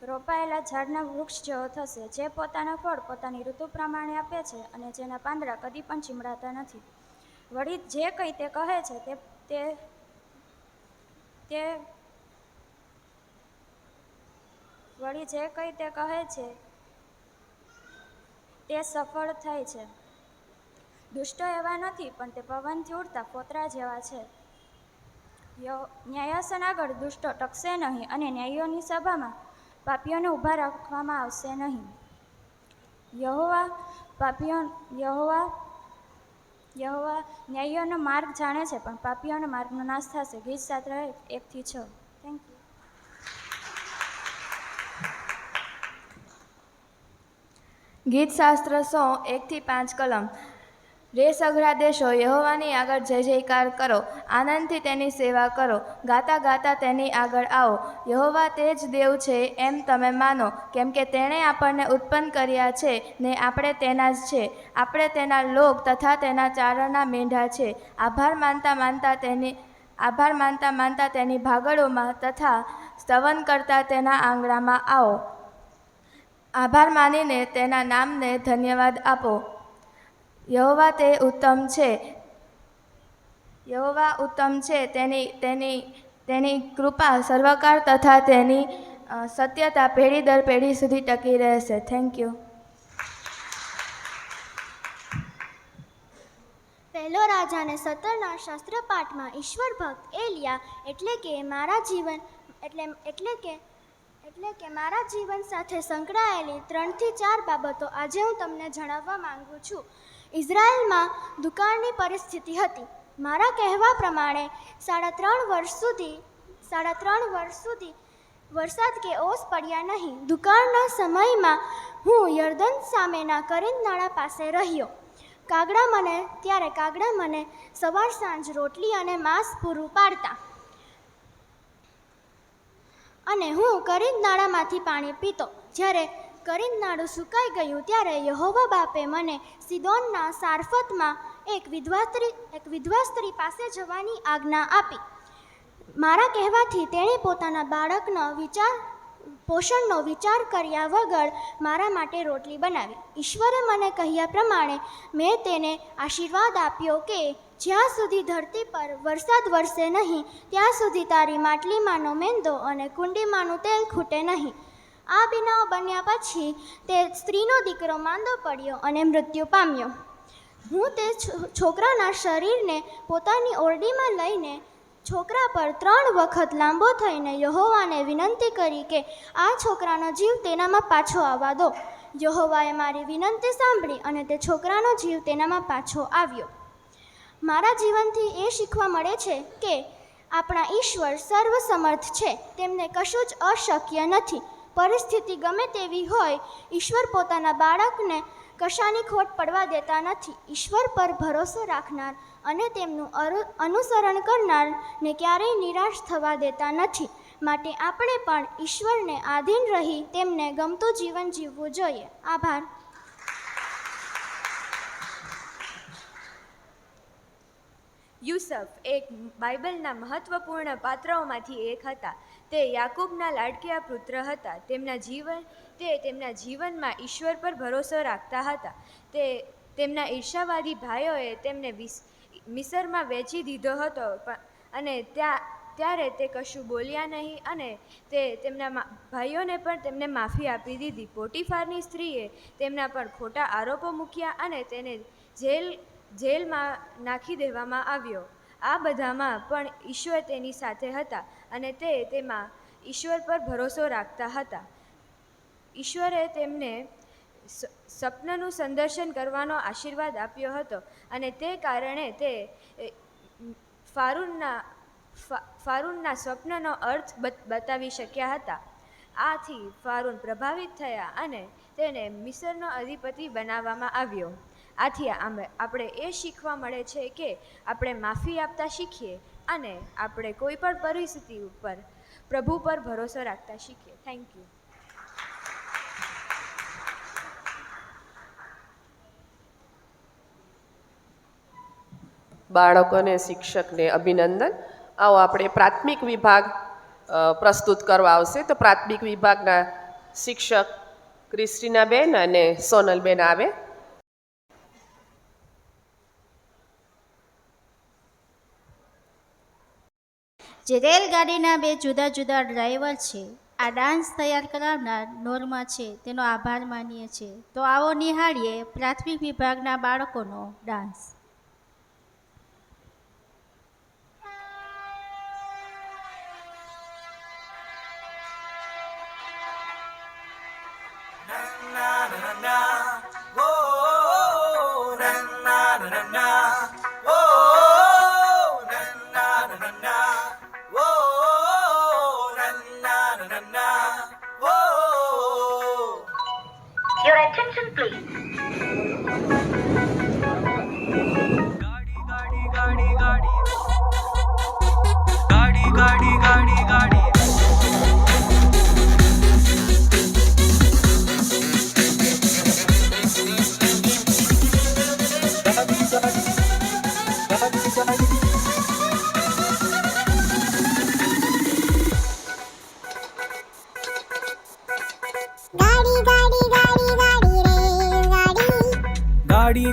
રોપાયેલા ઝાડના વૃક્ષ જેવો થશે, જે પોતાના ફળ પોતાની ઋતુ પ્રમાણે આપે છે અને જેના પાંદડા કદી પણ ચીમડાતા નથી. વળી જે કંઈ તે કહે છે તે સફળ થાય છે. દુષ્ટો એવા નથી, પણ તે પવનથી ઉડતા ફોતરા જેવા છે. ન્યાયાસન આગળ દુષ્ટો ટકશે નહીં અને ન્યાયીઓની સભામાં પાપીઓને ઊભા રાખવામાં આવશે નહીં. યહોવા ન્યાયીઓનો માર્ગ જાણે છે, પણ પાપીઓના માર્ગનો નાશ થશે. ગીતશાસ્ત્ર 1:6. Thank you. ગીતશાસ્ત્ર 1:1-5 કલમ. રે સઘળા દેશો, યહોવાની આગળ જય જયકાર કરો, આનંદથી તેની સેવા કરો, ગાતા ગાતા તેની આગળ આવો. યહોવા તે જ દેવ છે એમ તમે માનો, કેમ કે તેણે આપણને ઉત્પન્ન કર્યા છે ને આપણે તેના જ છે. આપણે તેના લોક તથા તેના ચારણના મેંઢા છે. આભાર માનતા માનતા તેની ભાગળોમાં તથા સ્તવન કરતા તેના આંગણામાં આવો. આભાર માનીને તેના નામને ધન્યવાદ આપો. યહોવા તે ઉત્તમ છે. યહોવા ઉત્તમ છે. તેની કૃપા સર્વકાળ તથા તેની સત્યતા પેઢી દર પેઢી સુધી ટકી રહેશે. Thank you. પહેલો રાજાને 17ના શાસ્ત્રપાઠમાં ઈશ્વર ભક્ત એલિયા એટલે કે મારા જીવન સાથે સંકળાયેલી 3 થી 4 બાબતો આજે હું તમને જણાવવા માંગુ છું. ઇઝરાયલમાં દુકાળની પરિસ્થિતિ હતી. મારા કહેવા પ્રમાણે 3.5 વર્ષ સુધી વરસાદ કે ઓસ પડ્યા નહીં. દુકાળના સમયમાં હું યર્દન સામેના કરીન નાળા પાસે રહ્યો કાગડા મને સવાર સાંજ રોટલી અને માંસ પૂરું પાડતા અને હું કરીંદનાળામાંથી પાણી પીતો. જ્યારે કરીંદનાળું સુકાઈ ગયું ત્યારે યહોવા બાપે મને સિદોનના સારફતમાં એક વિધવા સ્ત્રી પાસે જવાની આજ્ઞા આપી. મારા કહેવાથી તેણે પોતાના બાળકનો પોષણનો વિચાર કર્યા વગર મારા માટે રોટલી બનાવી. ઈશ્વરે મને કહ્યા પ્રમાણે મેં તેને આશીર્વાદ આપ્યો કે જ્યાં સુધી ધરતી પર વરસાદ વરસે નહીં ત્યાં સુધી તારી માટલીમાંનો મેંદો અને કુંડીમાંનું તેલ ખૂટે નહીં. આ બનાવ બન્યા પછી તે સ્ત્રીનો દીકરો માંદો પડ્યો અને મૃત્યુ પામ્યો. હું તે છોકરાના શરીરને પોતાની ઓરડીમાં લઈને છોકરા પર 3 વખત લાંબો થઈને યહોવાને વિનંતી કરી કે આ છોકરાનો જીવ તેનામાં પાછો આવવા દો. યહોવાએ મારી વિનંતી સાંભળી અને તે છોકરાનો જીવ તેનામાં પાછો આવ્યો. મારા જીવનથી એ શીખવા મળે છે કે આપણા ઈશ્વર સર્વસમર્થ છે, તેમને કશું જ અશક્ય નથી. પરિસ્થિતિ ગમે તેવી હોય, ઈશ્વર પોતાના બાળકને કશાની ખોટ પડવા દેતા નથી. ઈશ્વર પર ભરોસો રાખનાર અને તેમનું અનુસરણ કરનારને ક્યારેય નિરાશ થવા દેતા નથી. માટે આપણે પણ ઈશ્વરને આધીન રહી તેમને ગમતું જીવન જીવવું જોઈએ. આભાર. યુસફ એક બાઇબલના મહત્વપૂર્ણ પાત્રોમાંથી એક હતા. તે યાકૂબના લાડકિયા પુત્ર હતા. તેમના જીવનમાં ઈશ્વર પર ભરોસો રાખતા હતા. તેમના ઈર્ષાવાદી ભાઈઓએ તેમને મિસરમાં વેચી દીધો હતો અને ત્યારે તે કશું બોલ્યા નહીં અને તે તેમના ભાઈઓને પણ તેમને માફી આપી દીધી. પોટીફારની સ્ત્રીએ તેમના પર ખોટા આરોપો મૂક્યા અને તેને જેલમાં નાખી દેવામાં આવ્યો. આ બધામાં પણ ઈશ્વર તેની સાથે હતા અને તેમાં ઈશ્વર પર ભરોસો રાખતા હતા. ઈશ્વરે તેમને સ્વપ્નનું સંદર્શન કરવાનો આશીર્વાદ આપ્યો હતો અને તે કારણે તે ફારૂનના સ્વપ્નનો અર્થ બતાવી શક્યા હતા. આથી ફારૂન પ્રભાવિત થયા અને તેને મિસરનો અધિપતિ બનાવવામાં આવ્યો. આથી આપણે એ શીખવા મળે છે કે આપણે માફી આપતા શીખીએ અને આપણે કોઈ પણ પરિસ્થિતિ ઉપર પ્રભુ પર ભરોસો રાખતા શીખીએ. Thank you. બાળકોને શિક્ષકને અભિનંદન. આવો આપણે પ્રાથમિક વિભાગ પ્રસ્તુત કરવા આવશે. તો પ્રાથમિક વિભાગના શિક્ષક ક્રિસ્ટીનાબેન અને સોનલબેન આવે. જે રેલગાડીના 2 જુદા જુદા ડ્રાઈવર છે, આ ડાન્સ તૈયાર કરાવનાર નોર્મા છે, તેનો આભાર માનીએ છીએ. તો આવો નિહાળીએ પ્રાથમિક વિભાગના બાળકોનો ડાન્સ. Your attention please.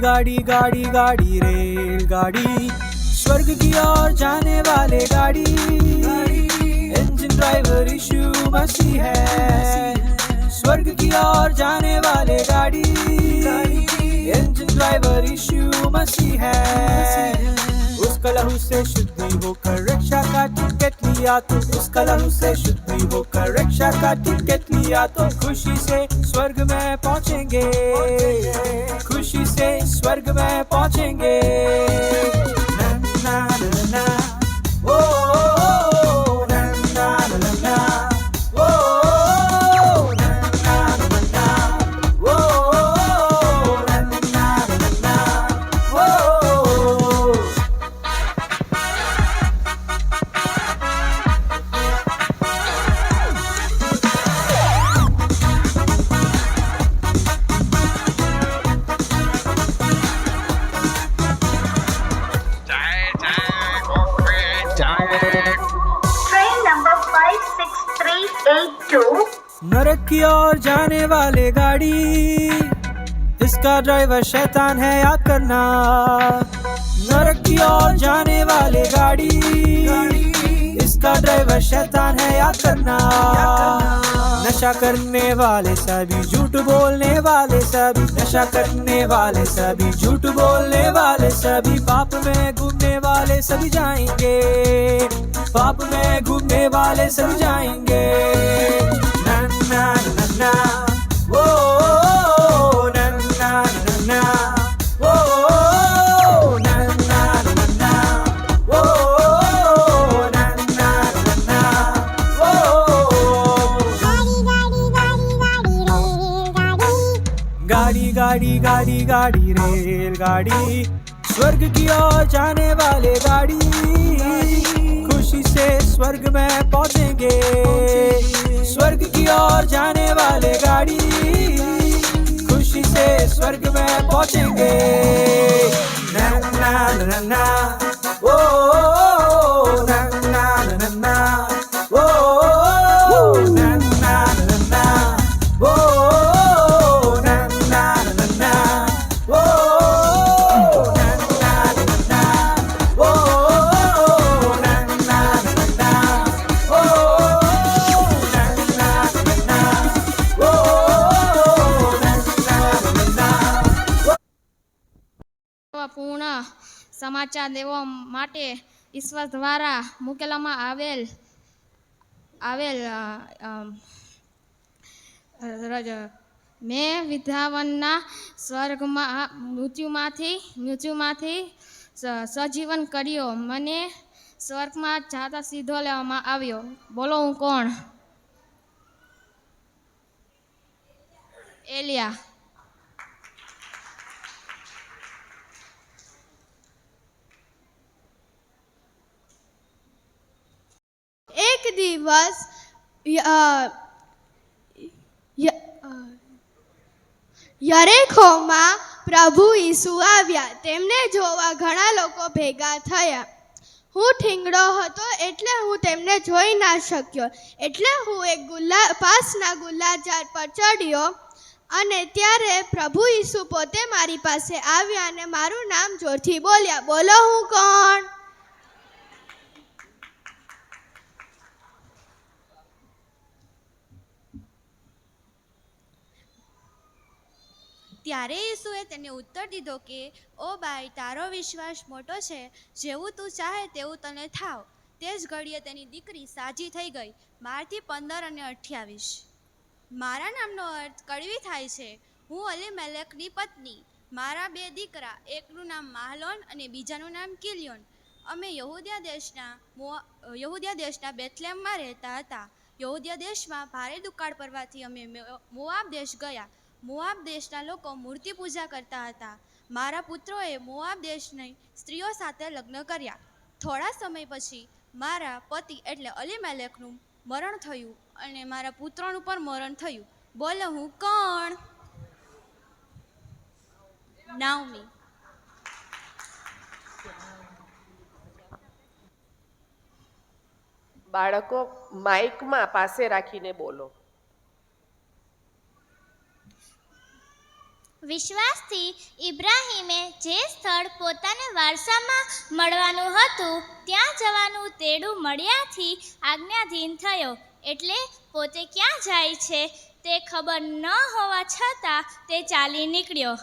गाड़ी गाड़ी गाड़ी रेलगाड़ी, स्वर्ग की ओर जाने वाले गाड़ी, इंजन ड्राइवर यीशु मसीह है। स्वर्ग की ओर जाने वाले गाड़ी, इंजन ड्राइवर यीशु मसीह है। उसका लहू से शुद्धि होकर रक्षा का टिकट लिया तो, उसका लहू से शुद्धि होकर रक्षा का टिकट लिया तो खुशी से स्वर्ग में पहुंचेंगे, खुशी से स्वर्ग में पहुंचेंगे। ना ना ना ना ओ ना ना ना ना ओ ना ना ना ना ओ ना ना ना ना नरक की ओर जाने वाले गाड़ी, इसका ड्राइवर शैतान है, याद करना। नरक की ओर जाने वाले गाड़ी, इसका ड्राइवर शैतान है, याद करना। नशा करने वाले सभी, झूठ बोलने वाले सभी, नशा करने वाले सभी, झूठ बोलने वाले सभी, पाप में घूमने वाले सभी जाएंगे, पाप में घूमने वाले सभी जाएंगे। ना ना ना ना वो ना ना ना ना वो ना ना ना ना वो ना ना ना ना वो। गाड़ी गाड़ी गाड़ी गाड़ी रेलगाड़ी, स्वर्ग की ओर जाने वाले गाड़ी, खुशी से स्वर्ग में पहुंचेंगे। स्वर्ग की ओर जाने वाले गाड़ी, खुशी से स्वर्ग में पहुंचेंगे। ना ना ना ना ओ ना ना ना ना ओ ना ना ना ना ओ ना ना ना ना ओ ना ना ना ना ओ ना ना ना ना ओ ना ना ना ओ ना ना। પૂર્ણ સમાચાર દેવા માટે ઈશ્વર દ્વારા મૂકેલામાં આવેલ મેં વિધાવનના સ્વર્ગમાં મૃત્યુમાંથી સજીવન કર્યો, મને સ્વર્ગમાં જાતા સીધો લેવામાં આવ્યો. બોલો હું કોણ? એલિયા. એક દિવસ યરેખોમાં પ્રભુ ઈસુ આવ્યા. તેમને જોવા ઘણા લોકો ભેગા થયા. હું ઠીંગડો હતો એટલે હું તેમને જોઈ ના શક્યો, એટલે હું એક પાસના ગુલાબ ઝાડ પર ચડ્યો અને ત્યારે પ્રભુ ઈસુ પોતે મારી પાસે આવ્યા અને મારું નામ જોરથી બોલ્યા. બોલો હું કોણ? ત્યારે ઈસુએ તેને ઉત્તર દીધો કે, ઓ બાઈ, તારો વિશ્વાસ મોટો છે, જેવું તું ચાહે તેવું તને થાવ. તે જ ઘડીએ તેની દીકરી સાજી થઈ ગઈ. મારથી 15 અને 28. મારા નામનો અર્થ કડવી થાય છે. હું અલીમેલેકની પત્ની. મારા 2 દીકરા, એકનું નામ માહલોન અને બીજાનું નામ કિલ્યોન. અમે યહૂદિયા દેશના બેથલેહમમાં રહેતા હતા. યહૂદિયા દેશમાં ભારે દુકાળ પડવાથી અમે મોઆબ દેશ ગયા. મોઆબ દેશના લોકો મૂર્તિ પૂજા કરતા હતા. મારા પુત્રોએ મોઆબ દેશની સ્ત્રીઓ સાથે લગ્ન કર્યા. થોડા સમય પછી મારા પતિ એટલે અલીમેલેકનું મરણ થયું અને મારા પુત્રોનું પણ મરણ થયું. બોલો હું કોણ? નાઓમી. બાળકો માઇકમાં પાસે રાખીને બોલો. વિશ્વાસથી ઇબ્રાહીમે જે સ્થળ પોતાને વારસામાં મળવાનું હતું ત્યાં જવાનું તેડું મળ્યાથી આજ્ઞાધીન થયો. એટલે પોતે ક્યાં જાય છે તે ખબર ન હોવા છતાં તે ચાલી નીકળ્યો.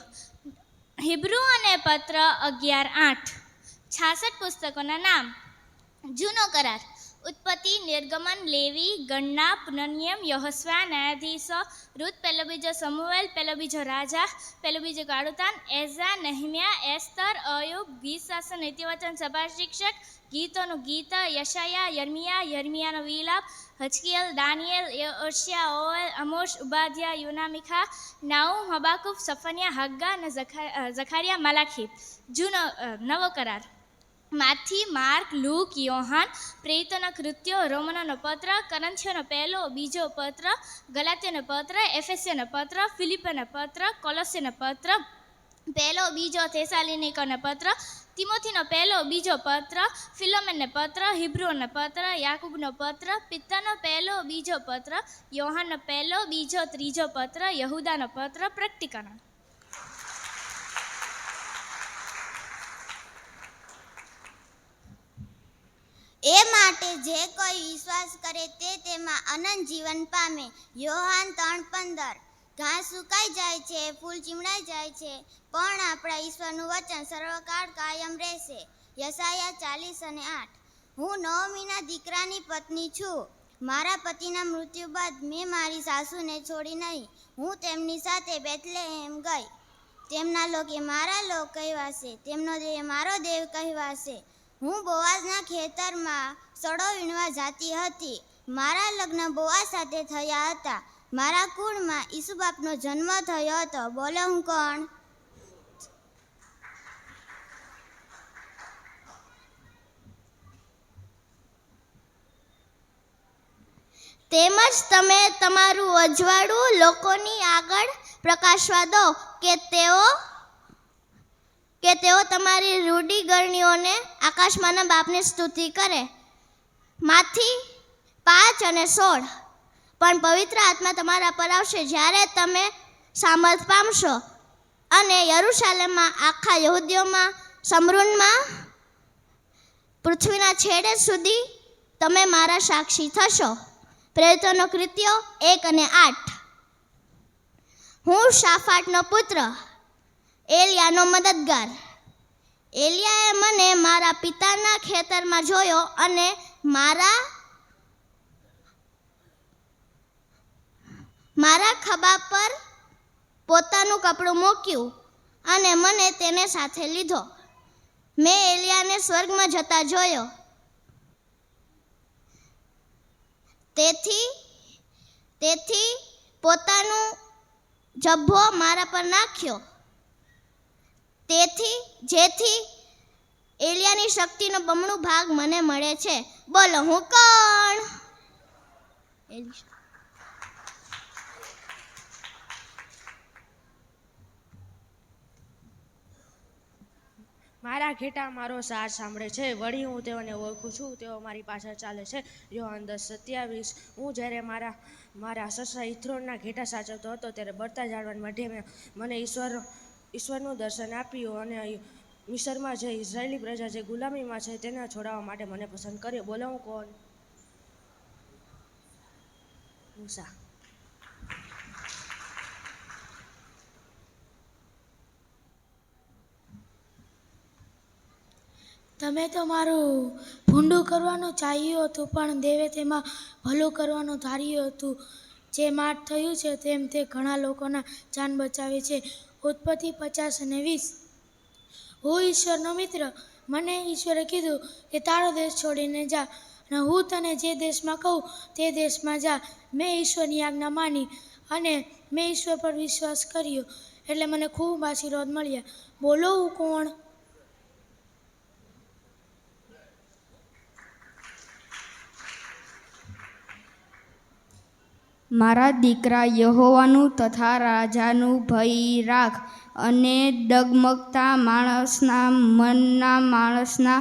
હિબ્રુઓને પત્ર 11:8. 66 પુસ્તકોના નામ. જૂનો કરાર, ઉત્પત્તિ, નિર્ગમન, લેવી, ગણના, પુનર્નિયમ, યહોશવા, ન્યાયાધીશો, રૂત, પહેલો બીજો સમુએલ, પહેલો બીજો રાજા, પહેલો બીજો ગાળુતાન, એઝા, નહેમ્યા, એસ્તર, અયુબ, ગીત શાસન, નીતિવચન, સભા શિક્ષક, ગીતોનું ગીત, યશાયા, યર્મિયાનો વિલાપ, હજકીએલ, દાનિયેલ, ઓશિયા, ઓએલ, અમોશ, ઉબાદ્યા, યુનામિખા, નાઉમ, હબાકુક, સફન્યા, હગ્ગા અને ઝખારિયા, મલાખી. નવો કરાર, માથી, માર્ક, લૂક, યોહાન, પ્રેરિતોના કૃત્યો, રોમનોનો પત્ર, કરંથીઓનો પહેલો બીજો પત્ર, ગલાતીયોનો પત્ર, એફેસીયોનો પત્ર, ફિલિપીનો પત્ર, કોલોસીનો પત્ર, પહેલો બીજો થેસાલિનિકોને પત્ર, તિમોથીનો પહેલો બીજો પત્ર, ફિલોમેનને પત્ર, હિબ્રુઓને પત્ર, યાકૂબનો પત્ર, પિત્તાનો પહેલો બીજો પત્ર, યોહાનનો પહેલો બીજો ત્રીજો પત્ર, યહૂદાનો પત્ર, પ્રકટીકરણ. એ માટે જે કોઈ વિશ્વાસ કરે તે તેમાં અનંત જીવન પામે. યોહાન 3:15. ઘાસ સુકાઈ જાય છે, ફૂલ ચીમડાઈ જાય છે, પણ આપણા ઈશ્વરનું વચન સર્વકાળ કાયમ રહેશે. યશાયા 40:8. હું નોમીના દીકરાની પત્ની છું. મારા પતિના મૃત્યુ બાદ મેં મારી સાસુને છોડી નહીં. હું તેમની સાથે બેથલેહેમ ગઈ. તેમના લોકે મારા લોક કહેવાશે, તેમનો દેવ મારો દેવ કહેવાશે. હું બોઆઝના ખેતરમાં સડો વીણવા જાતી હતી. મારા લગ્ન બોઆઝ સાથે થયા હતા. મારા કુળમાં ઈસુબાપનો જન્મ થયો હતો. બોલો હું કોણ? તેમજ તમે તમારું અજવાળું લોકોની આગળ પ્રકાશવા દો કે તેઓ તમારી રૂઢિગરણીઓને આકાશમાંના બાપની સ્તુતિ કરે. માથી 5:16. પણ પવિત્ર આત્મા તમારા પર આવશે જ્યારે તમે સામર્થ પામશો, અને યરૂશાલેમમાં, આખા યહૂદીઓમાં, સમરૂનમાં, પૃથ્વીના છેડે સુધી તમે મારા સાક્ષી થશો. પ્રેરિતોનો કૃત્યો 1:8. હું શાફાટનો પુત્ર, એલિયાનો મદદગાર. એલિયાએ મને મારા પિતાના ખેતરમાં જોયો અને મારા ખભા પર પોતાનું કપડું મૂક્યું અને મને તેને સાથે લીધો. મેં એલિયાને સ્વર્ગમાં જતા જોયો. તેથી પોતાનું જભ્ભો મારા પર નાખ્યો, જેથી એલિયાની શક્તિનો બમણું ભાગ મને મળે છે. બોલો હું કોણ? મારા ઘેટા મારો સાર સાંભળે છે, વળી હું તેઓને ઓળખું છું, તેઓ મારી પાછળ ચાલે છે. યોહાન 10:27. હું જ્યારે મારા સસરા ઈથ્રોનના ઘેટા સાચવતો હતો ત્યારે બળતા ઝાડવાની મધ્યે મને ઈશ્વરનું દર્શન આપ્યું અને મિસરમાં જે ઇઝરાયેલી પ્રજા જે ગુલામીમાં છે તેને છોડાવવા માટે મને પસંદ કર્યો. બોલો હું કોણ? મૂસા. તમે તો મારું ભૂંડું કરવાનું ચાહ્યું હતું, પણ દેવે તેમાં ભલું કરવાનું ધાર્યું હતું. જે માઠ થયું છે તેમ તે ઘણા લોકોના જાન બચાવે છે. ઉત્પત્તિ 50:20. હું ઈશ્વરનો મિત્ર. મને ઈશ્વરે કીધું કે તારો દેશ છોડીને જા, અને હું તને જે દેશમાં કહું તે દેશમાં જા. મેં ઈશ્વરની આજ્ઞા માની અને મેં ઈશ્વર પર વિશ્વાસ કર્યો, એટલે મને ખૂબ આશીર્વાદ મળ્યા. બોલો હું કોણ? મારા દીકરા, યહોવાનું તથા રાજાનું ભય રાખ, અને ડગમગતા માણસના મનના માણસના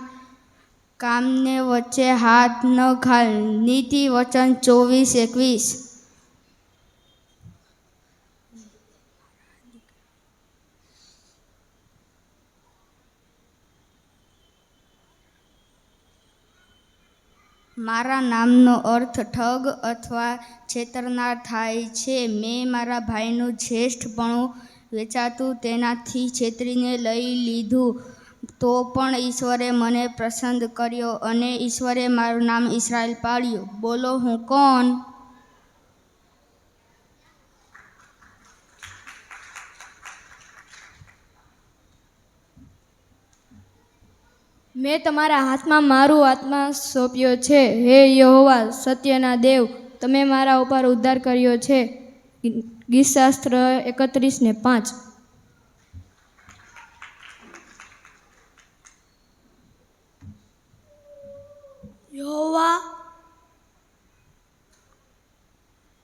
કામને વચ્ચે હાથ ન ઘાલ. નીતિ વચન 24:21. મારા નામનો અર્થ ઠગ અથવા છેતરનાર થાય છે. મેં મારા ભાઈનું જ્યેષ્ઠપણું વેચાતું તેનાથી છેતરીને લઈ લીધું, તો પણ ઈશ્વરે મને પસંદ કર્યો અને ઈશ્વરે મારું નામ ઇસ્રાએલ પાડ્યું. બોલો હું કોણ? મેં તમારા હાથમાં મારું આત્મા સોંપ્યો છે. હે યહોવા, સત્યના દેવ, તમે મારા ઉપર ઉદ્ધાર કર્યો છે. ગીતશાસ્ત્ર 31:5. યહોવા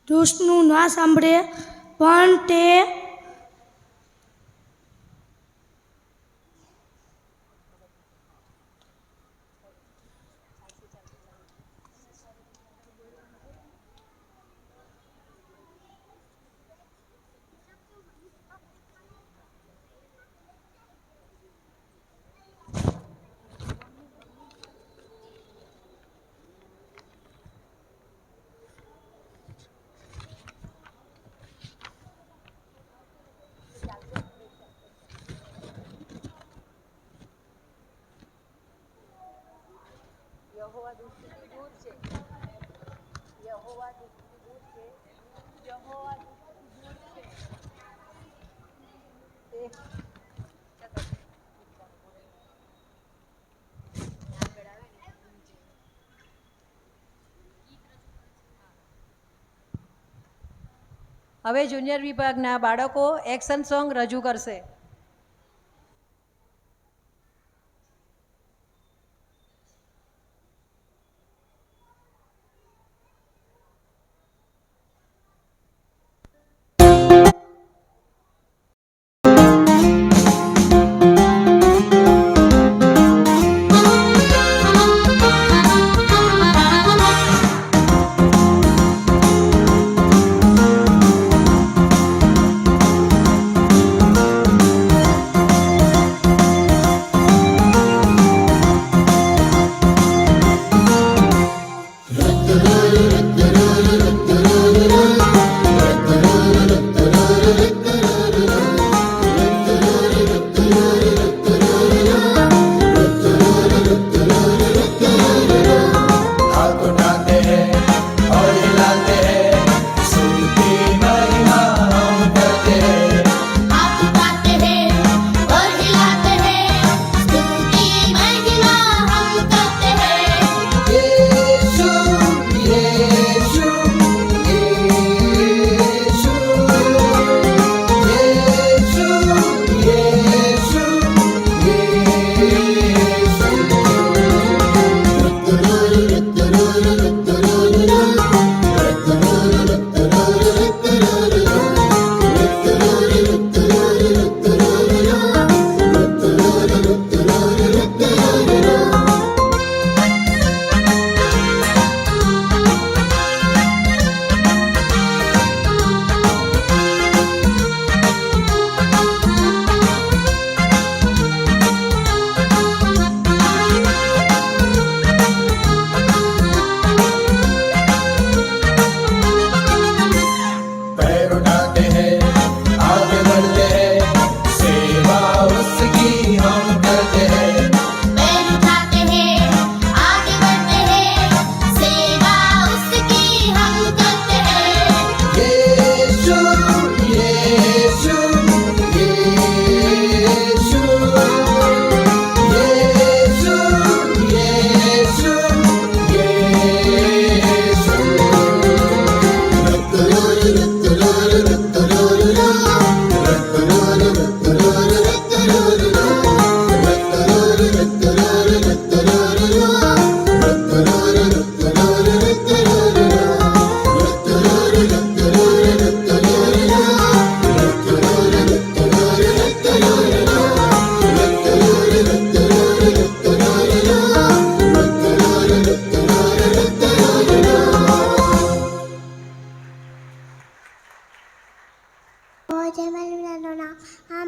દુષ્ટનું ના સાંભળે, પણ તે હવે જુનિયર વિભાગના બાળકો એક્શન સોંગ રજૂ કરશે.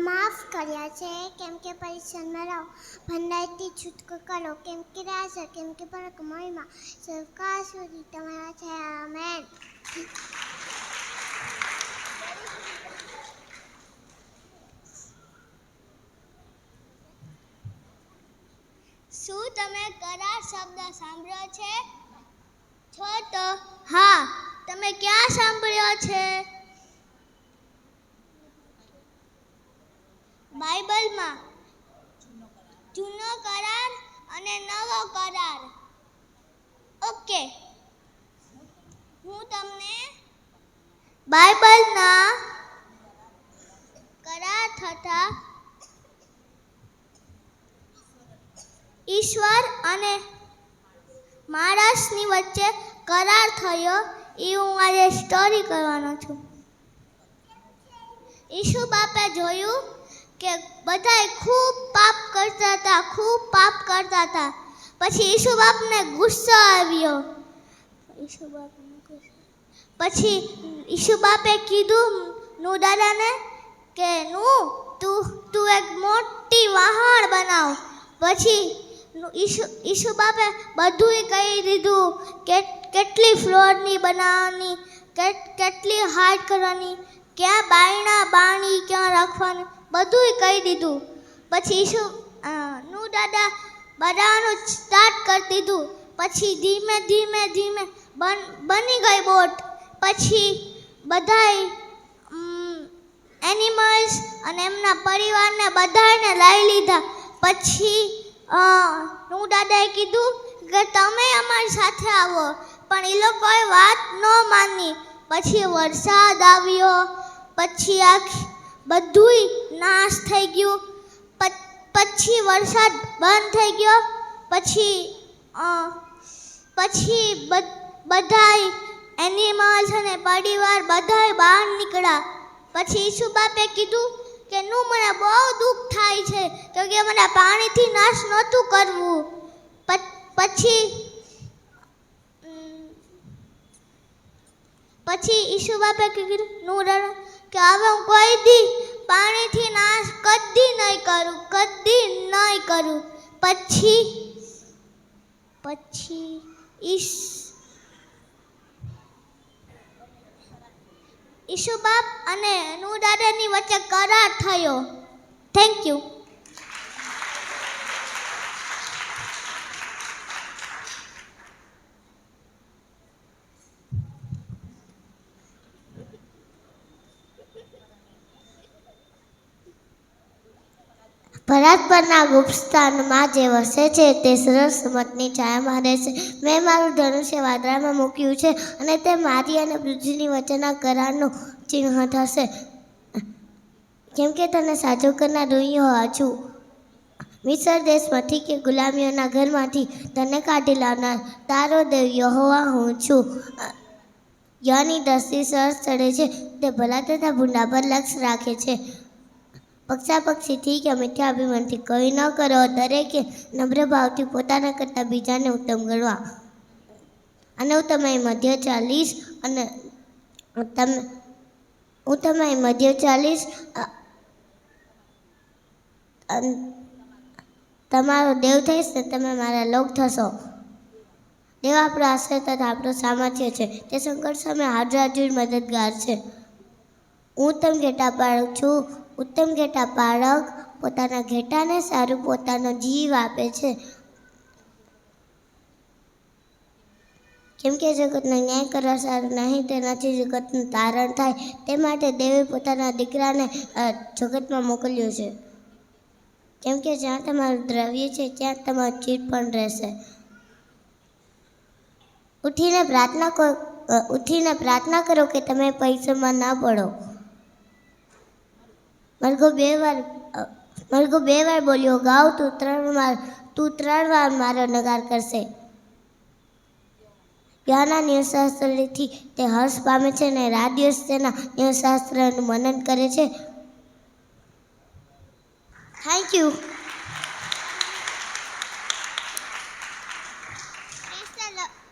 માફ કર્યા છે કેમ કે પરિશ્રમમાં રહો ભંડારથી છૂટકો કરો કેમ કે રાજા કેમ કે પરક મહિમા સરકાર સુધી તમારા છે આમેન. શું તમે કરાર શબ્દ સાંભળ્યો છે? છો તો હા, તમે ક્યાં સાંભળ્યો છે? બાઇબલમાં. જૂનો કરાર અને નવો કરાર. ઓકે, હું તમને બાઇબલના કરાર થતા ઈશ્વર અને માણસની વચ્ચે કરાર થયો એ હું આજે સ્ટોરી કરવાનો છું. ઈસુ બાપે જોયું કે બધાય ખૂબ પાપ કરતા હતા. પછી ઈસુ બાપને ગુસ્સો આવ્યો. પછી ઈસુ બાપે કીધું નું દાદાને કે તું એક મોટી વહાણ બનાવ. પછી ઈસુ બાપે બધુંય કહી દીધું કે કેટલી ફ્લોરની બનાવવાની, કેટલી હાઈટ કરવાની, ક્યાં બાણી ક્યાં રાખવાની, બધુંય કહી દીધું. પછી ઈસુ નું દાદા બનાવવાનું સ્ટાર્ટ કરી દીધું. પછી ધીમે ધીમે ધીમે બની ગઈ બોટ. પછી બધાય એનિમલ્સ અને એમના પરિવારને બધાને લઈ લીધા. પછી હું દાદાએ કીધું કે તમે અમારી સાથે આવો, પણ એ લોકોએ વાત ન માની. પછી વરસાદ આવ્યો, પછી બધુંય નાશ થઈ ગયું. પછી વરસાદ બંધ થઈ ગયો. પછી બધાય એનિમલ્સ અને પરિવાર બધાય બહાર નીકળ્યા. પછી ઈસુ બાપે કીધું કે નું મને બહુ દુઃખ થાય છે, તો કે મને પાણીથી નાશ નહોતું કરવું. પછી ઈસુ બાપે કીધું નું કે હવે હું કોઈ દી પાણીથી નાશ કદી નહીં કરું. પછી ઈસુ બાપ અને નું દાદાની વચ્ચે કરાર થયો. Thank you. ભરત પરના ગુપ્તસ્થાનમાં જે વસે છે તે સરસ મતની છાયામાં રહેશે. મેં મારું ધનુષ્ય વાદળામાં મૂક્યું છે અને તે મારી અને પૃથ્વીની વચ્ચેના કરારનું ચિહ્ન થશે. કેમ કે તને સાજો કરનાર હું યહોવા છું. મિસર દેશમાંથી કે ગુલામીઓના ઘરમાંથી તને કાઢી લાવનાર તારો દેવ યહોવા હું છું. યાની દ્રષ્ટિ સરસ ચડે છે, તે ભલા તથા ભૂંડા પર લક્ષ્ય રાખે છે. પક્ષાપક્ષીથી કે મિથ્યા અભિમાનથી કઈ ન કરો. દરેકે નમ્ર ભાવથી પોતાના કરતાં બીજાને ઉત્તમ ગણવા. અને હું તમારી મધ્ય ચાલીશ તમારો દેવ થઈશ ને તમે મારા લોક થશો. દેવ આપણો આશ્રય તથા આપણો સામર્થ્ય છે. તે સંકટ સમયે હાજર મદદગાર છે. હું ઉત્તમ ઘેટા પાળક છું. ઉત્તમ ઘેટા પાળક પોતાના ઘેટાને સારું પોતાનો જીવ આપે છે. કેમ કે જગતનો ન્યાય કરવા સારું નહીં, તેનાથી જગતનું તારણ થાય. તે માટે દેવે પોતાના દીકરાને જગતમાં મોકલ્યો છે. કેમ કે જ્યાં તમારું દ્રવ્ય છે ત્યાં તમારું ચીટ પણ રહેશે. ઉઠીને પ્રાર્થના કરો કે તમે પરીક્ષામાં ના પડો. મરઘો બે વાર બોલ્યો, ગાવ તું 3 વાર મારો નગાર કરશે. યાના ન્યાયશાસ્ત્રથી તે હર્ષ પામે છે અને રાત દિવસ તેના ન્યાયશાસ્ત્રનું મનન કરે છે. Thank you.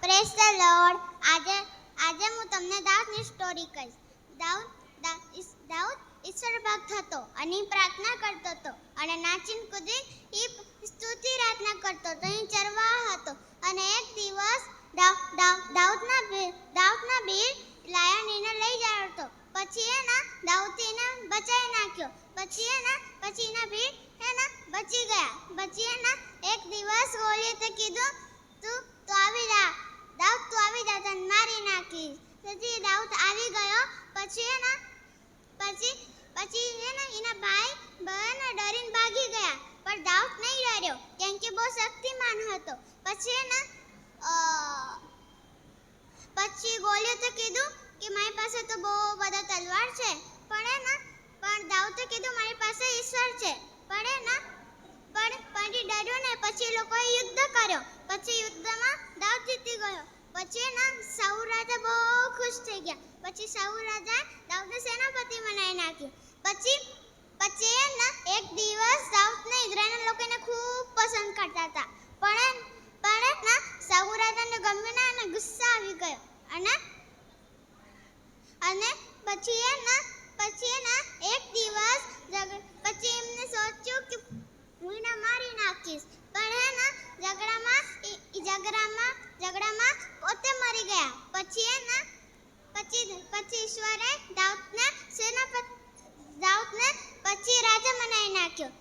Praise the lord. આજે હું તમને દાઉદની સ્ટોરી કહીશ. દાઉદ ઈશ્વર ભક્ત હતો અને પ્રાર્થના કરતો હતો અને નાચીને કૂદીને સ્તુતિ પ્રાર્થના કરતો હતો. અહીં ચરવાહ હતો અને એક દિવસ દાઉદના ભીડ લાયનને લઈ જતો હતો. પછી દાઉદે બચાવી નાખ્યો. પછી ભીડ બચી ગયા. પછી એક દિવસ ગોલિયતે કીધું તું આવી જા દાઉદ, તું આવી જા, તને મારી નાખીશ. તેથી દાઉદ આવી ગયો. પછી એના ભાઈ ડરીને ભાગી ગયા, પણ દાઉદ નહીં ડર્યો કેમ કે બહુ શક્તિમાન હતો. પછી ગોલિયતે કીધું કે મારી પાસે તો બહુ બધા તલવાર છે, પણ દાઉદે કીધું મારી પાસે ઈશ્વર છે. પણ ડર્યો ને. પછી લોકોએ યુદ્ધ કર્યો. પછી યુદ્ધમાં દાઉદ જીતી ગયો. પછી સાઉલ રાજા બહુ ખુશ થઈ ગયા. પછી સાઉલ રાજા દાઉદને સેનાપતિ બનાવી નાખ્યો. પછી એક દિવસ દાઉદને ઇઝરાયલના લોકોને ખૂબ પસંદ કરતા હતા, પણ સાઉલ રાજાને ગમ્યું ના અને ગુસ્સા આવી ગયો. અને પછી એક દિવસ પછી એમને સોચ્યું કે હું એને મારી નાખીશ, પણ ઝઘડામાં પોતે મરી ગયા. પછી ઈશ્વરે દાઉદને પછી રાજા બનાવી નાખ્યો.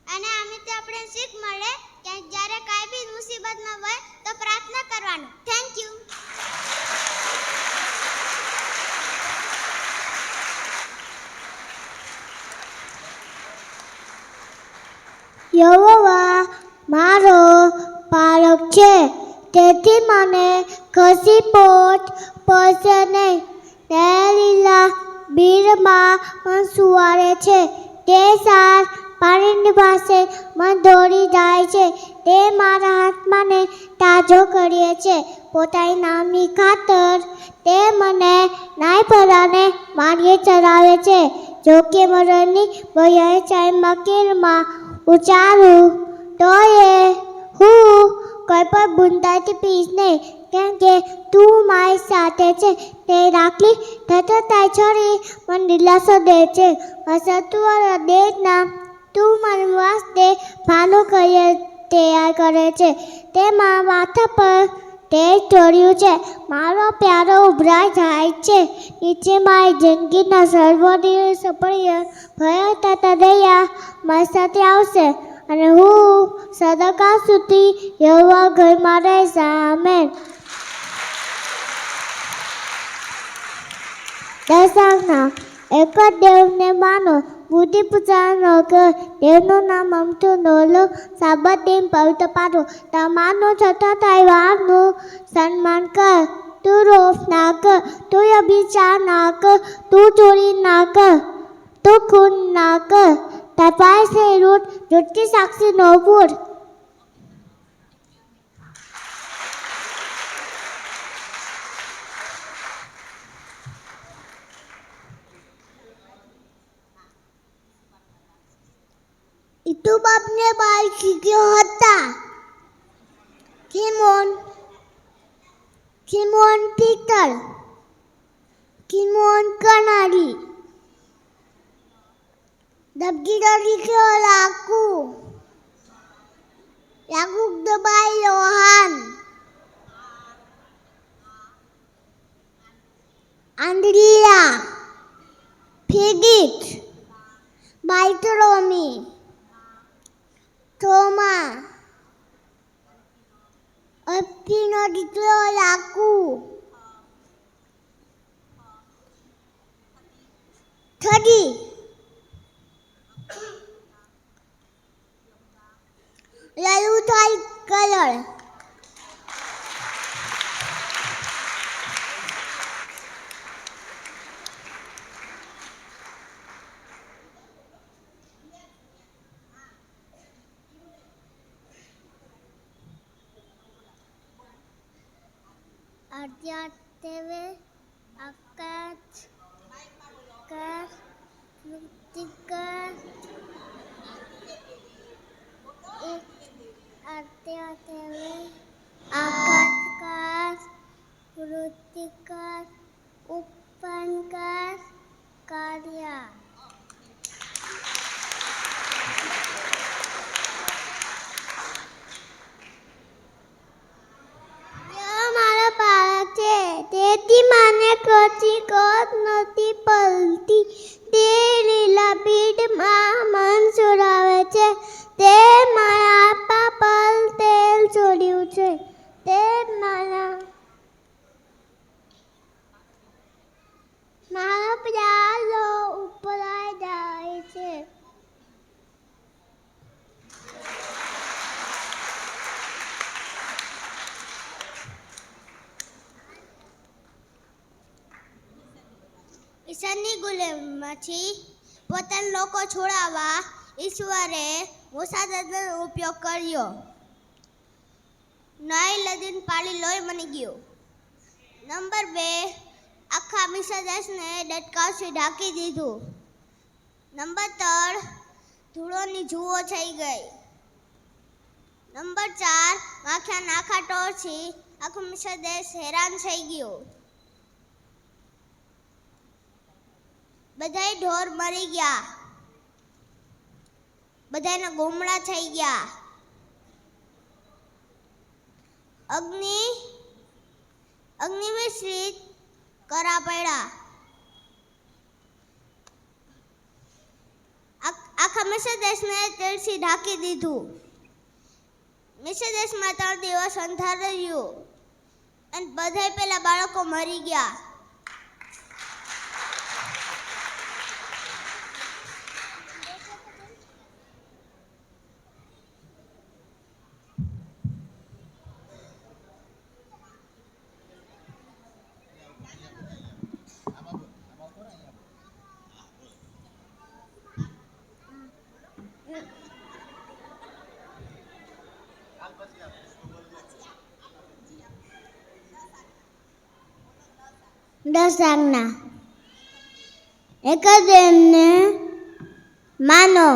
અને આમાંથી આપણે શીખ મળે કે જ્યારે કાંઈ બી યહોવા મારો પાલક છે, તેથી મને કશી પોટ પડશે નહીં. તે લીલા બીડમાં મને સુવાડે છે, તે સાર પાણીની પાસે મને દોડી જાય છે. તે મારા આત્માને તાજો કરીએ છે. પોતાની નામની ખાતર તે મને ન્યાયપરાને માર્ગે ચલાવે છે. જો કે મરણની ભયાચાઈમાં કેરમાં ઉચારું તો એ હું કોઈ પણ બુંદાથી પીશ નહીં, કેમ કે તું મારી સાથે છે. તે રાખલી થતા છોડી મને દિલાસો દે છે. અસત્વના દેશના તું મને વાસ્તે ભાનું કરીએ તૈયાર કરે છે. તે મારા માથા પર તે ચોર્યું છે. મારો પ્યારો ઉભરાઈ જાય છે. નીચે મારી જિંદગીના સર્વોદય સપળીય ભયા તથા દયા મારી સાથે આવશે, અને હું સદાકાળ સુધી યહોવા ઘરમાં રહીશ. આમેન. દશાંગના એક જ દેવને માનો, બુદ્ધિ પૂજા ન કર. દેવનું નામ અમથું ન લો, સાબત દિન પવિત્ર પાડો. તમારું છતાં તહેવારનું સન્માન કર. તું રોફ ના કર, તું વ્યભિચાર ના કર, તું ચોરી ના કર, તું ખૂન ના કર. તપાસ રૂટ જુઠ્ઠી સાક્ષી ન પૂર. ઈટુ બાપને બાળ શીખ્યો હતા. કિમોન પિત્તળ, કિમોન કનારી, દબગીરો શીખ્યો લાકુ, યાકુબ દબાઈ યોહાન, આંદ્રિયા, ફિગિટ, બાલ્ટરોમી, થોમા, અલ્ફીનો દીકરો લાકુ, થડી, લલુથાઈ colour, Ardiateve akat kar rutika Ardiateve akat kar rutika upankar karya. તેથી મને કશી કોત નથી પડતી. તે લીલા પીઠમાં મન સુરાવે છે. તે મારા આપા પર તેલ છોડ્યું છે. તે મારા પ્યાલો ઉપરાઈ જાય છે. ઈશ્વરની ગુલામીમાંથી પોતાના લોકો છોડાવવા ઈશ્વરે મૂસાનો ઉપયોગ કર્યો. નાઇલ નદીનું પાણી લોહી બની ગયું. નંબર 2, આખા મિસ્ર દેશને ડટકાવથી ઢાંકી દીધું. નંબર 3, ધૂળોની જુઓ થઈ ગઈ. નંબર 4, માખિયાના આખા ટોળથી આખું મિસ્ર દેશ હેરાન થઈ ગયું. બધાય ઢોર મરી ગયા. બધાયના ગોમડા થઈ ગયા. અગ્નિ મિશ્રિત કરા પડ્યા. આખા મિસ્ર દેશને તેલથી ઢાંકી દીધું. મિસ્ર દેશમાં 3 દિવસ અંધાર રહ્યું અને બધાય પેલા બાળકો મરી ગયા. 10 આજ્ઞા. એક જ એમને માનો.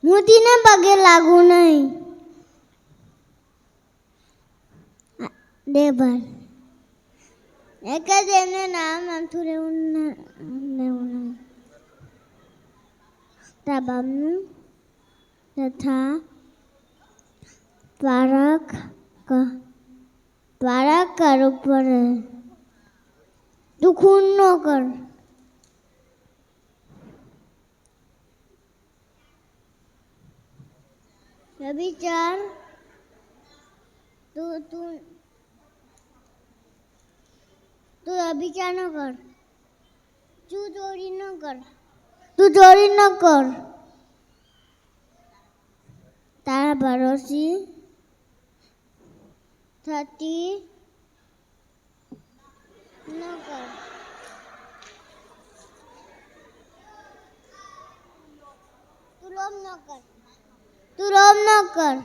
મૂર્તિને પગે લાગવું નહીં. દેવભર એક જ એમને નામ નામતું રહેવું નહીં. તાબાનું તથા દ્વારક કરવું પડે. તું ખૂન ન કર. વ્યભિચાર તું વ્યભિચાર ન કર. તું ચોરી ન કર. તારા ભરોસે થતી ન કર. તું લોભ ન કર.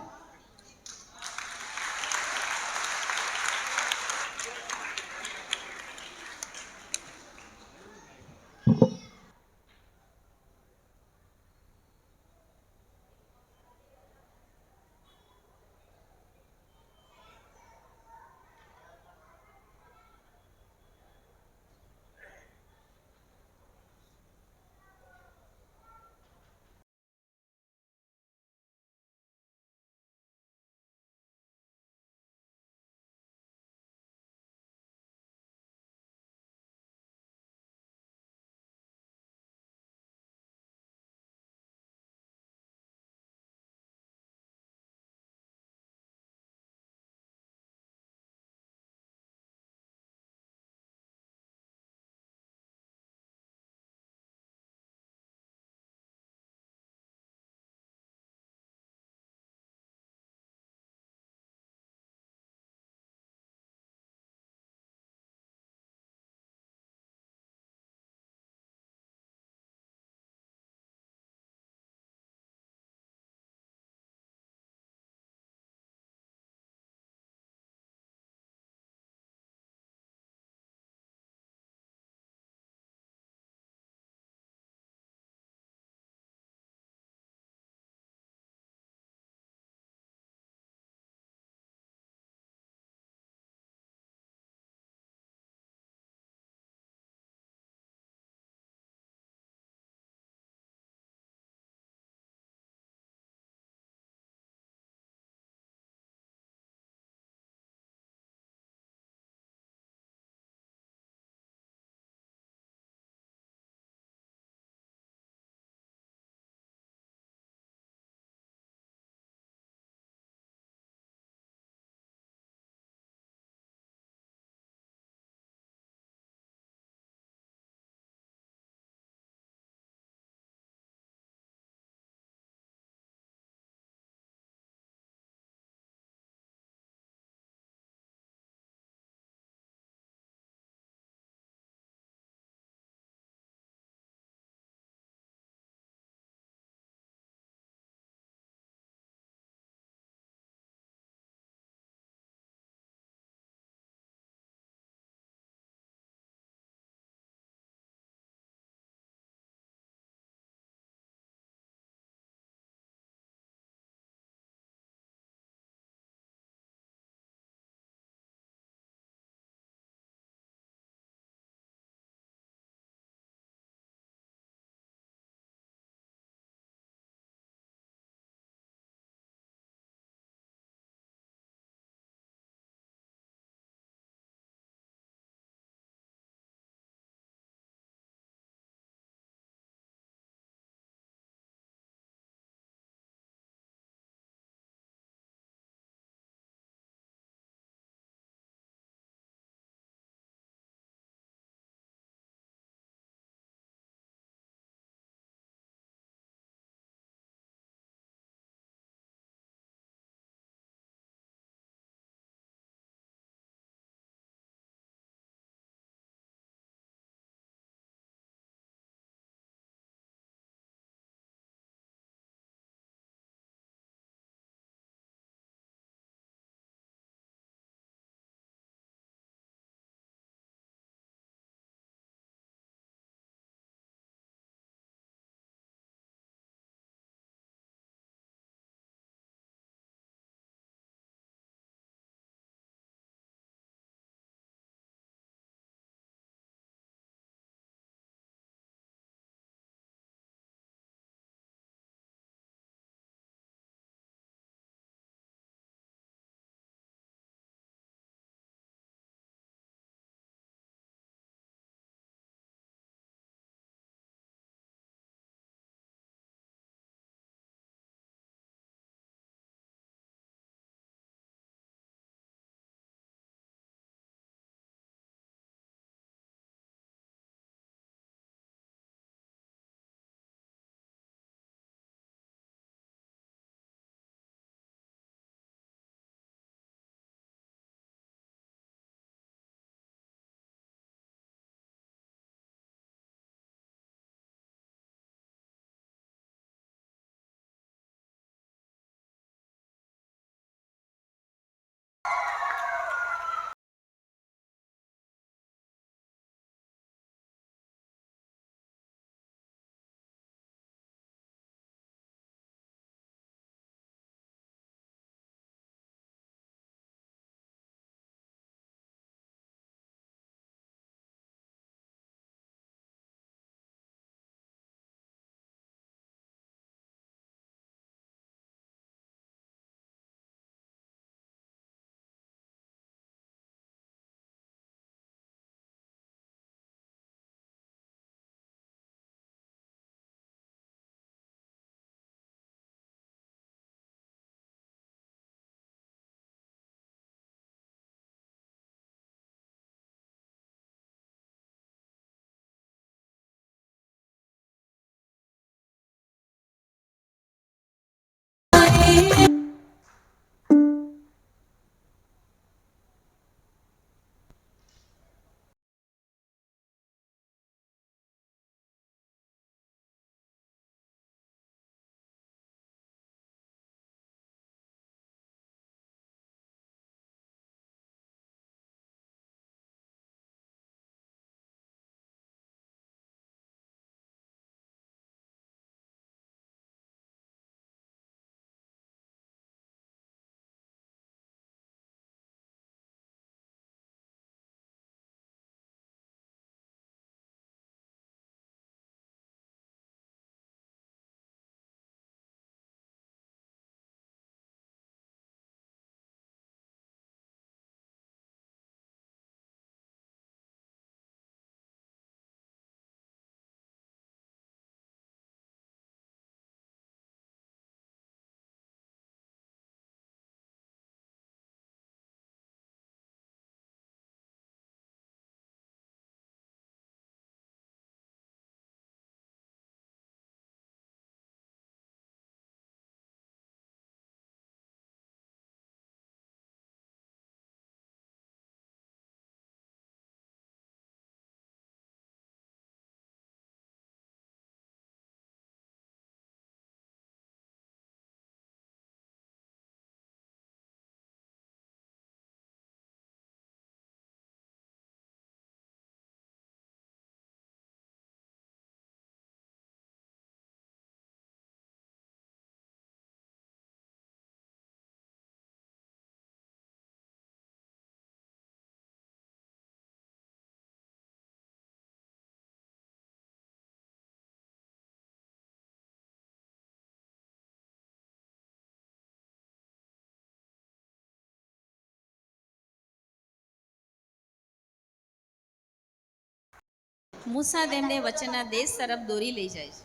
મૂસા તેમને વચનના દેશ તરફ દોરી લઈ જાય છે.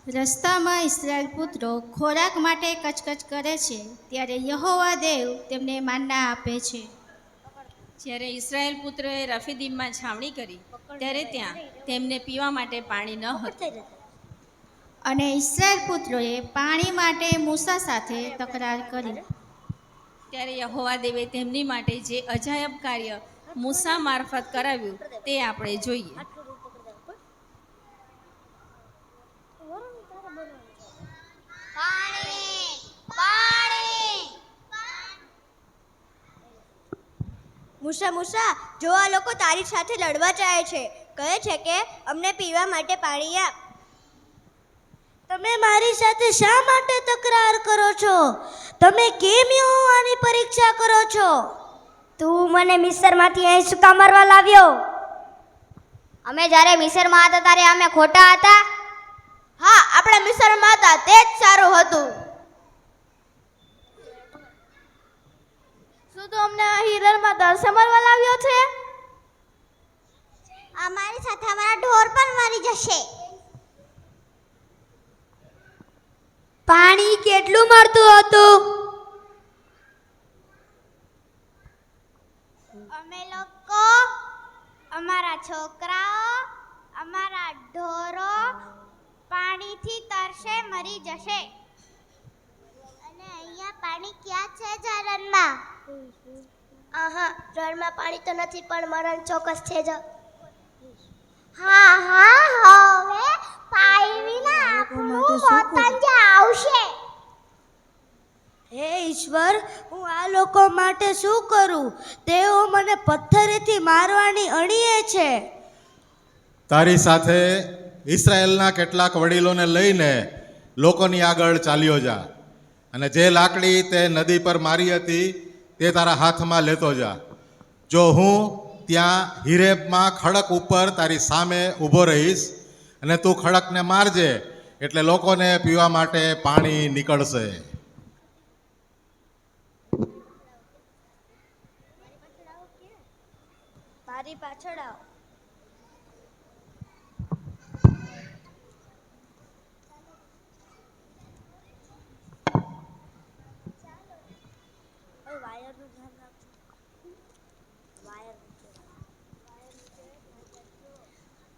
રસ્તામાં ઇસ્રાયેલ પુત્રો ખોરાક માટે કચકચ કરે છે ત્યારે યહોવા દેવ તેમને માન્ના આપે છે. જ્યારે ઇસ્રાયેલ પુત્રોએ રફીદીમમાં છાવણી કરી ત્યારે ત્યાં તેમને પીવા માટે પાણી ન હતું. અને ઇસ્રાયેલ પુત્રોએ પાણી માટે મૂસા સાથે તકરાર કરી. ત્યારે યહોવા દેવે તેમની માટે જે અજાયબ કાર્ય મૂસા મારફત કરાવ્યું તે આપણે જોઈએ. મૂસા મૂસા, જો આ લોકો તારી સાથે લડવા ચાહે છે, કહે છે કે અમને પીવા માટે પાણી આપ. તમે મારી સાથે શા માટે તકરાર કરો છો? તમે કેમ યહોવાની પરીક્ષા કરો છો? તું મને મિસરમાંથી અહીં શું કામ મારવા લાવ્યો? અમે જ્યારે મિસરમાં હતા ત્યારે અમે ખોટા હતા? હા, આપણે મિસરમાં હતા તે જ સારું હતું. શું તું અમને અહીં રણમાં તરસે મરવા લાવ્યો છે? અમારી સાથે અમારા ઢોર પણ મરી જશે. પાણી કેટલું મળતું હતું? અમે લોકો, અમારા છોકરાઓ, અમારા ઢોરો પાણીથી તરસે મરી જશે. અને અહીંયા પાણી ક્યાં છે રણમાં? આહા, રણમાં પાણી તો નથી, પણ મરણ ચોક્કસ છે જ. હા હા, હવે પાઈવીના આપણું મોતન જ આવશે. હે ઈશ્વર, હું આ લોકો માટે શું કરું? તેઓ મને પથ્થરેથી મારવાની અણીએ છે. તારી સાથે ઇસરાયેલના કેટલાક વડીલોને લઈને લોકોની આગળ ચાલ્યો જા, અને જે લાકડી તે નદી પર મારી હતી તે તારા હાથમાં લેતો જા. જો હું ત્યાં હિરેબમાં ખડક ઉપર તારી સામે ઊભો રહીશ અને તું ખડકને મારજે, એટલે લોકોને પીવા માટે પાણી નીકળશે. મારી પાછળ આવ.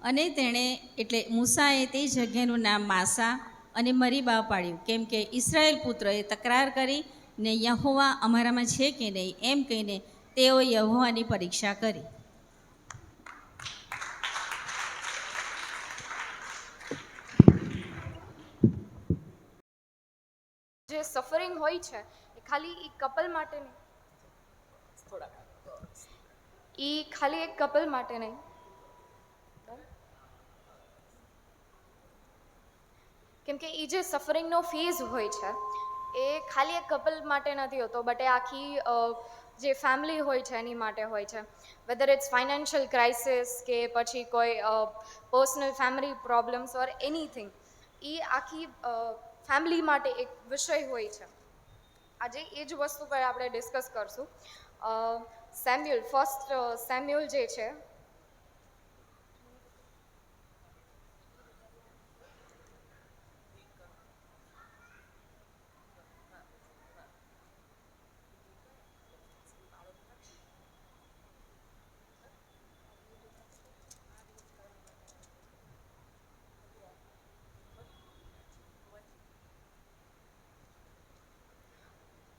અને તેણે એટલે મૂસાએ તે જગ્યાનું નામ માસા અને મરી બહાર પાડ્યું, કેમ કે ઇસ્રાયેલ પુત્રએ તકરાર કરી ને યહોવા અમારામાં છે કે નહીં એમ કહીને તેઓ યહોવાની પરીક્ષા કરી. જે સફરિંગ હોય છે એ ખાલી એક કપલ માટે નહીં, એ ખાલી એક કપલ માટે નહીં, કેમ કે એ જે સફરિંગનો ફેઝ હોય છે એ ખાલી એક કપલ માટે નથી હોતો, બટ એ આખી જે ફેમિલી હોય છે એની માટે હોય છે. વેધર ઇટ્સ ફાઇનાન્શિયલ ક્રાઇસિસ કે પછી કોઈ personal family problems or anything, એ આખી ફેમિલી માટે એક વિષય હોય છે. આજે એ જ વસ્તુ પર આપણે ડિસ્કસ કરશું. ફર્સ્ટ સેમ્યુઅલ જે છે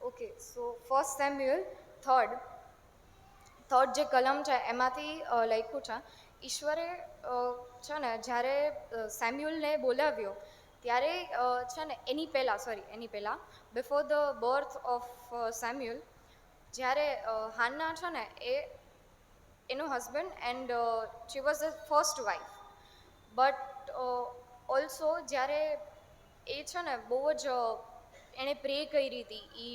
okay, so first Samuel third જે કલમ છે એમાંથી લખ્યું છે, ઈશ્વરે છે ને જ્યારે સેમ્યુઅલને બોલાવ્યો ત્યારે છે ને એની પહેલાં before the birth of Samuel, જ્યારે હાન્ના છે ને એનો husband and she was the first wife, but also જ્યારે એ છે ને બહુ જ એણે પ્રે કરી હતી એ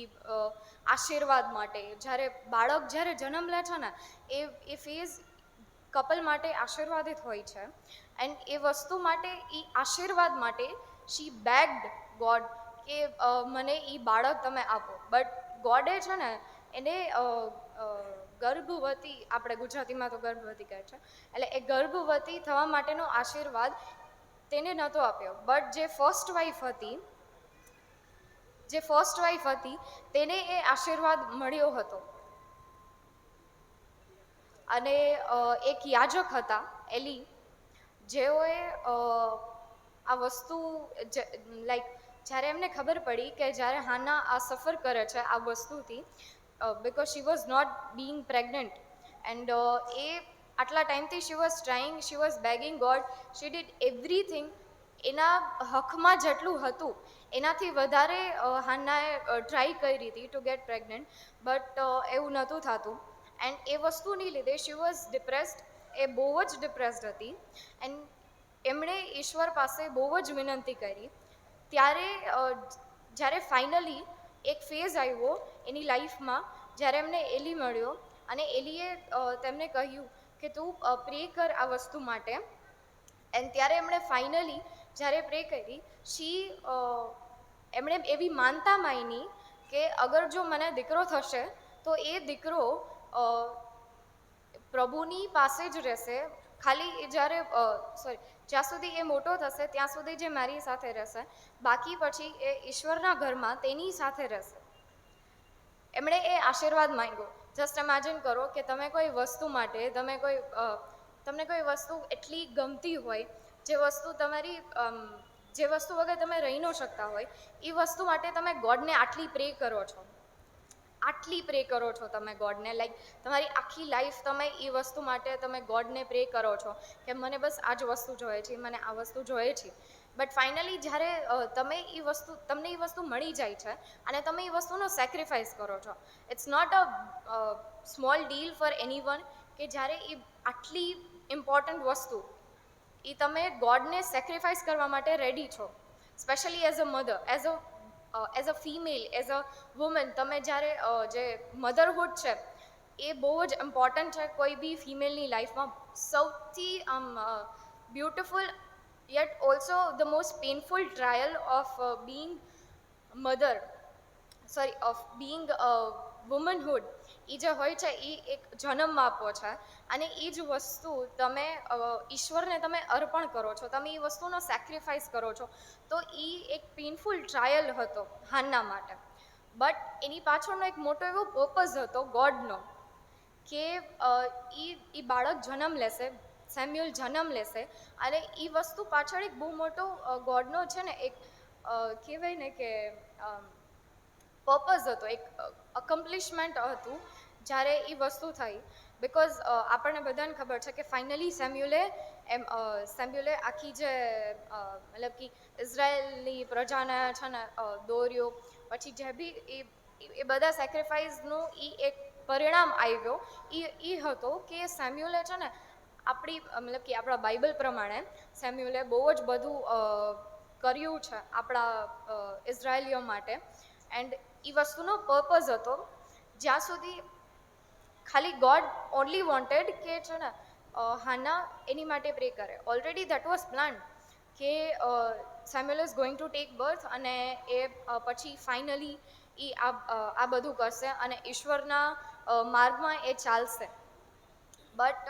આશીર્વાદ માટે. જ્યારે બાળક જ્યારે જન્મ લે છે ને એ ફેઝ કપલ માટે આશીર્વાદિત હોય છે, એન્ડ એ વસ્તુ માટે એ આશીર્વાદ માટે શી બેગ્ડ ગોડ કે મને એ બાળક તમે આપો. બટ ગોડે છે ને એને ગર્ભવતી, આપણે ગુજરાતીમાં તો ગર્ભવતી કહે છે, એટલે એ ગર્ભવતી થવા માટેનો આશીર્વાદ તેને નહોતો આપ્યો. બટ જે ફર્સ્ટ વાઇફ હતી તેને એ આશીર્વાદ મળ્યો હતો. અને એક યાજક હતા એલી, જેઓએ આ વસ્તુ જ્યારે એમને ખબર પડી કે જ્યારે હાન્ના આ સફર કરે છે આ વસ્તુથી, because she was not being pregnant, and એ આટલા ટાઈમથી she was trying, she was begging God, she did everything, એના હકમાં જેટલું હતું એનાથી વધારે હાન્નાએ ટ્રાય કરી હતી ટુ ગેટ પ્રેગ્નન્ટ, બટ એવું નહોતું થતું. એન્ડ એ વસ્તુની લીધે શી વોઝ ડિપ્રેસ્ડ, એ બહુ જ ડિપ્રેસ્ડ હતી, એન્ડ એમણે ઈશ્વર પાસે બહુ જ વિનંતી કરી. ત્યારે જ્યારે ફાઇનલી એક ફેઝ આવ્યો એની લાઈફમાં, જ્યારે એમને એલી મળ્યો અને એલીએ તેમને કહ્યું કે તું પ્રે કર આ વસ્તુ માટે, એન્ડ ત્યારે એમણે ફાઇનલી જ્યારે પ્રે કરી, એમણે એવી માનતા માની કે અગર જો મને દીકરો થશે તો એ દીકરો પ્રભુની પાસે જ રહેશે, ખાલી જ્યાં સુધી એ મોટો થશે ત્યાં સુધી જે મારી સાથે રહેશે, બાકી પછી એ ઈશ્વરના ઘરમાં તેની સાથે રહેશે. એમણે એ આશીર્વાદ માંગ્યો. જસ્ટ ઇમેજિન કરો કે તમે કોઈ વસ્તુ માટે, તમને કોઈ વસ્તુ એટલી ગમતી હોય, જે વસ્તુ વગર તમે રહી ન શકતા હોય, એ વસ્તુ માટે તમે ગોડને આટલી પ્રે કરો છો તમે ગોડને, લાઈક તમારી આખી લાઈફ તમે એ વસ્તુ માટે તમે ગોડને પ્રે કરો છો કે મને બસ આ જ વસ્તુ જોઈએ છે, મને આ વસ્તુ જોઈએ છે. બટ ફાઇનલી જ્યારે તમને એ વસ્તુ મળી જાય છે અને તમે એ વસ્તુનો સેક્રિફાઈસ કરો છો, it's not a small deal for anyone કે જ્યારે એ આટલી ઇમ્પોર્ટન્ટ વસ્તુ એ તમે ગોડને સેક્રિફાઈસ કરવા માટે રેડી છો. Specially as a mother, as a female, as a woman, તમે જ્યારે જે મધરહુડ છે એ બહુ જ ઇમ્પોર્ટન્ટ છે કોઈ બી ફિમેલની લાઈફમાં. સૌથી beautiful yet also the most painful trial of being womanhood, એ જે હોય છે એ એક જન્મ આપવો છે, અને એ જ વસ્તુ તમે ઈશ્વરને તમે અર્પણ કરો છો, તમે એ વસ્તુનો સેક્રિફાઈસ કરો છો. તો એ એક પેઇનફુલ ટ્રાયલ હતો હાન્ના માટે. બટ એની પાછળનો એક મોટો એવો પર્પઝ હતો ગોડનો, કે એ બાળક જન્મ લેશે, સેમ્યુઅલ જન્મ લેશે, અને એ વસ્તુ પાછળ એક બહુ મોટો ગોડનો છે ને એક કહેવાય ને કે પર્પઝ હતો, એક અકમ્પ્લિશમેન્ટ હતું જ્યારે એ વસ્તુ થઈ. બિકોઝ આપણને બધાને ખબર છે કે ફાઇનલી સેમ્યુલે આખી જે મતલબ કે ઇઝરાયલની પ્રજાને છે ને દોર્યો, પછી જે બી એ બધા સેક્રિફાઈસનું એક પરિણામ આવ્યો એ હતો કે સેમ્યુલે છે ને મતલબ કે આપણા બાઇબલ પ્રમાણે સેમ્યુલે બહુ જ બધું કર્યું છે આપણા ઇઝરાયલીઓ માટે. એન્ડ એ વસ્તુનો પર્પઝ હતો જ્યાં સુધી ખાલી ગોડ ઓનલી વોન્ટેડ કે છે ને હાના એની માટે પ્રે કરે. ઓલરેડી દેટ વોઝ પ્લાન કે Samuel is going to take birth અને એ પછી ફાઇનલી એ આ બધું કરશે અને ઈશ્વરના માર્ગમાં એ ચાલશે. બટ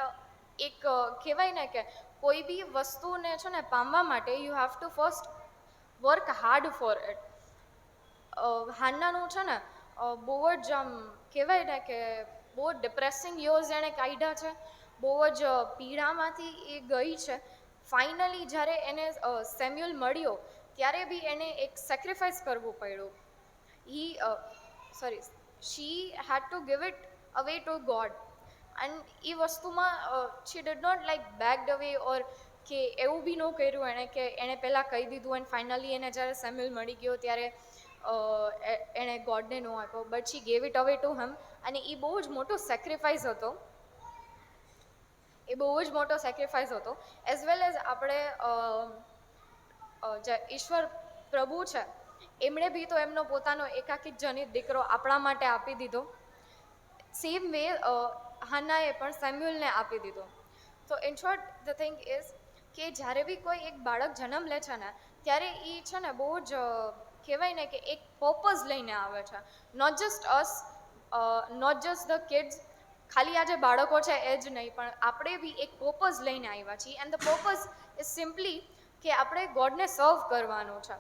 એક કહેવાય ને કે કોઈ બી વસ્તુને છે ને પામવા માટે you have to first work hard for it. હાન્નાનું છે ને બહુ જ આમ કહેવાય ને કે બહુ ડિપ્રેસિંગ યર્સ એણે કાઢ્યા છે, બહુ જ પીડામાંથી એ ગઈ છે. ફાઇનલી જ્યારે એને સેમ્યુઅલ મળ્યો ત્યારે બી એને એક સેક્રિફાઈસ કરવું પડ્યું. શી હેડ ટુ ગિવ ઇટ અવે ટુ ગોડ. એન્ડ એ વસ્તુમાં શી ડિડ નોટ લાઈક બેક્ડ અવે ઓર કે એવું બી ન કર્યું એણે કે એણે પહેલાં કહી દીધું એન્ડ ફાઇનલી એને જ્યારે સેમ્યુઅલ મળી ગયો ત્યારે એણે ગોડને નો આપ્યો. બટ શી ગેવ ઇટ અવે ટુ હિમ. અને એ બહુ જ મોટો સેક્રિફાઈસ હતો, એઝ વેલ એઝ આપણે જે ઈશ્વર પ્રભુ છે એમણે બી તો એમનો પોતાનો એકાકી જનિત દીકરો આપણા માટે આપી દીધો. સેમ વે હાન્નાએ પણ સેમ્યુઅલને આપી દીધો. તો in short the thing is કે જ્યારે બી કોઈ એક બાળક જન્મ લે છે ને ત્યારે એ છે ને બહુ જ કહેવાય ને કે એક પર્પઝ લઈને આવે છે. નોટ જસ્ટ ધ કિડ્સ, ખાલી આ જે બાળકો છે એ જ નહીં, પણ આપણે બી એક પર્પઝ લઈને આવ્યા છીએ. And the purpose is simply કે આપણે ગોડને સર્વ કરવાનું છે.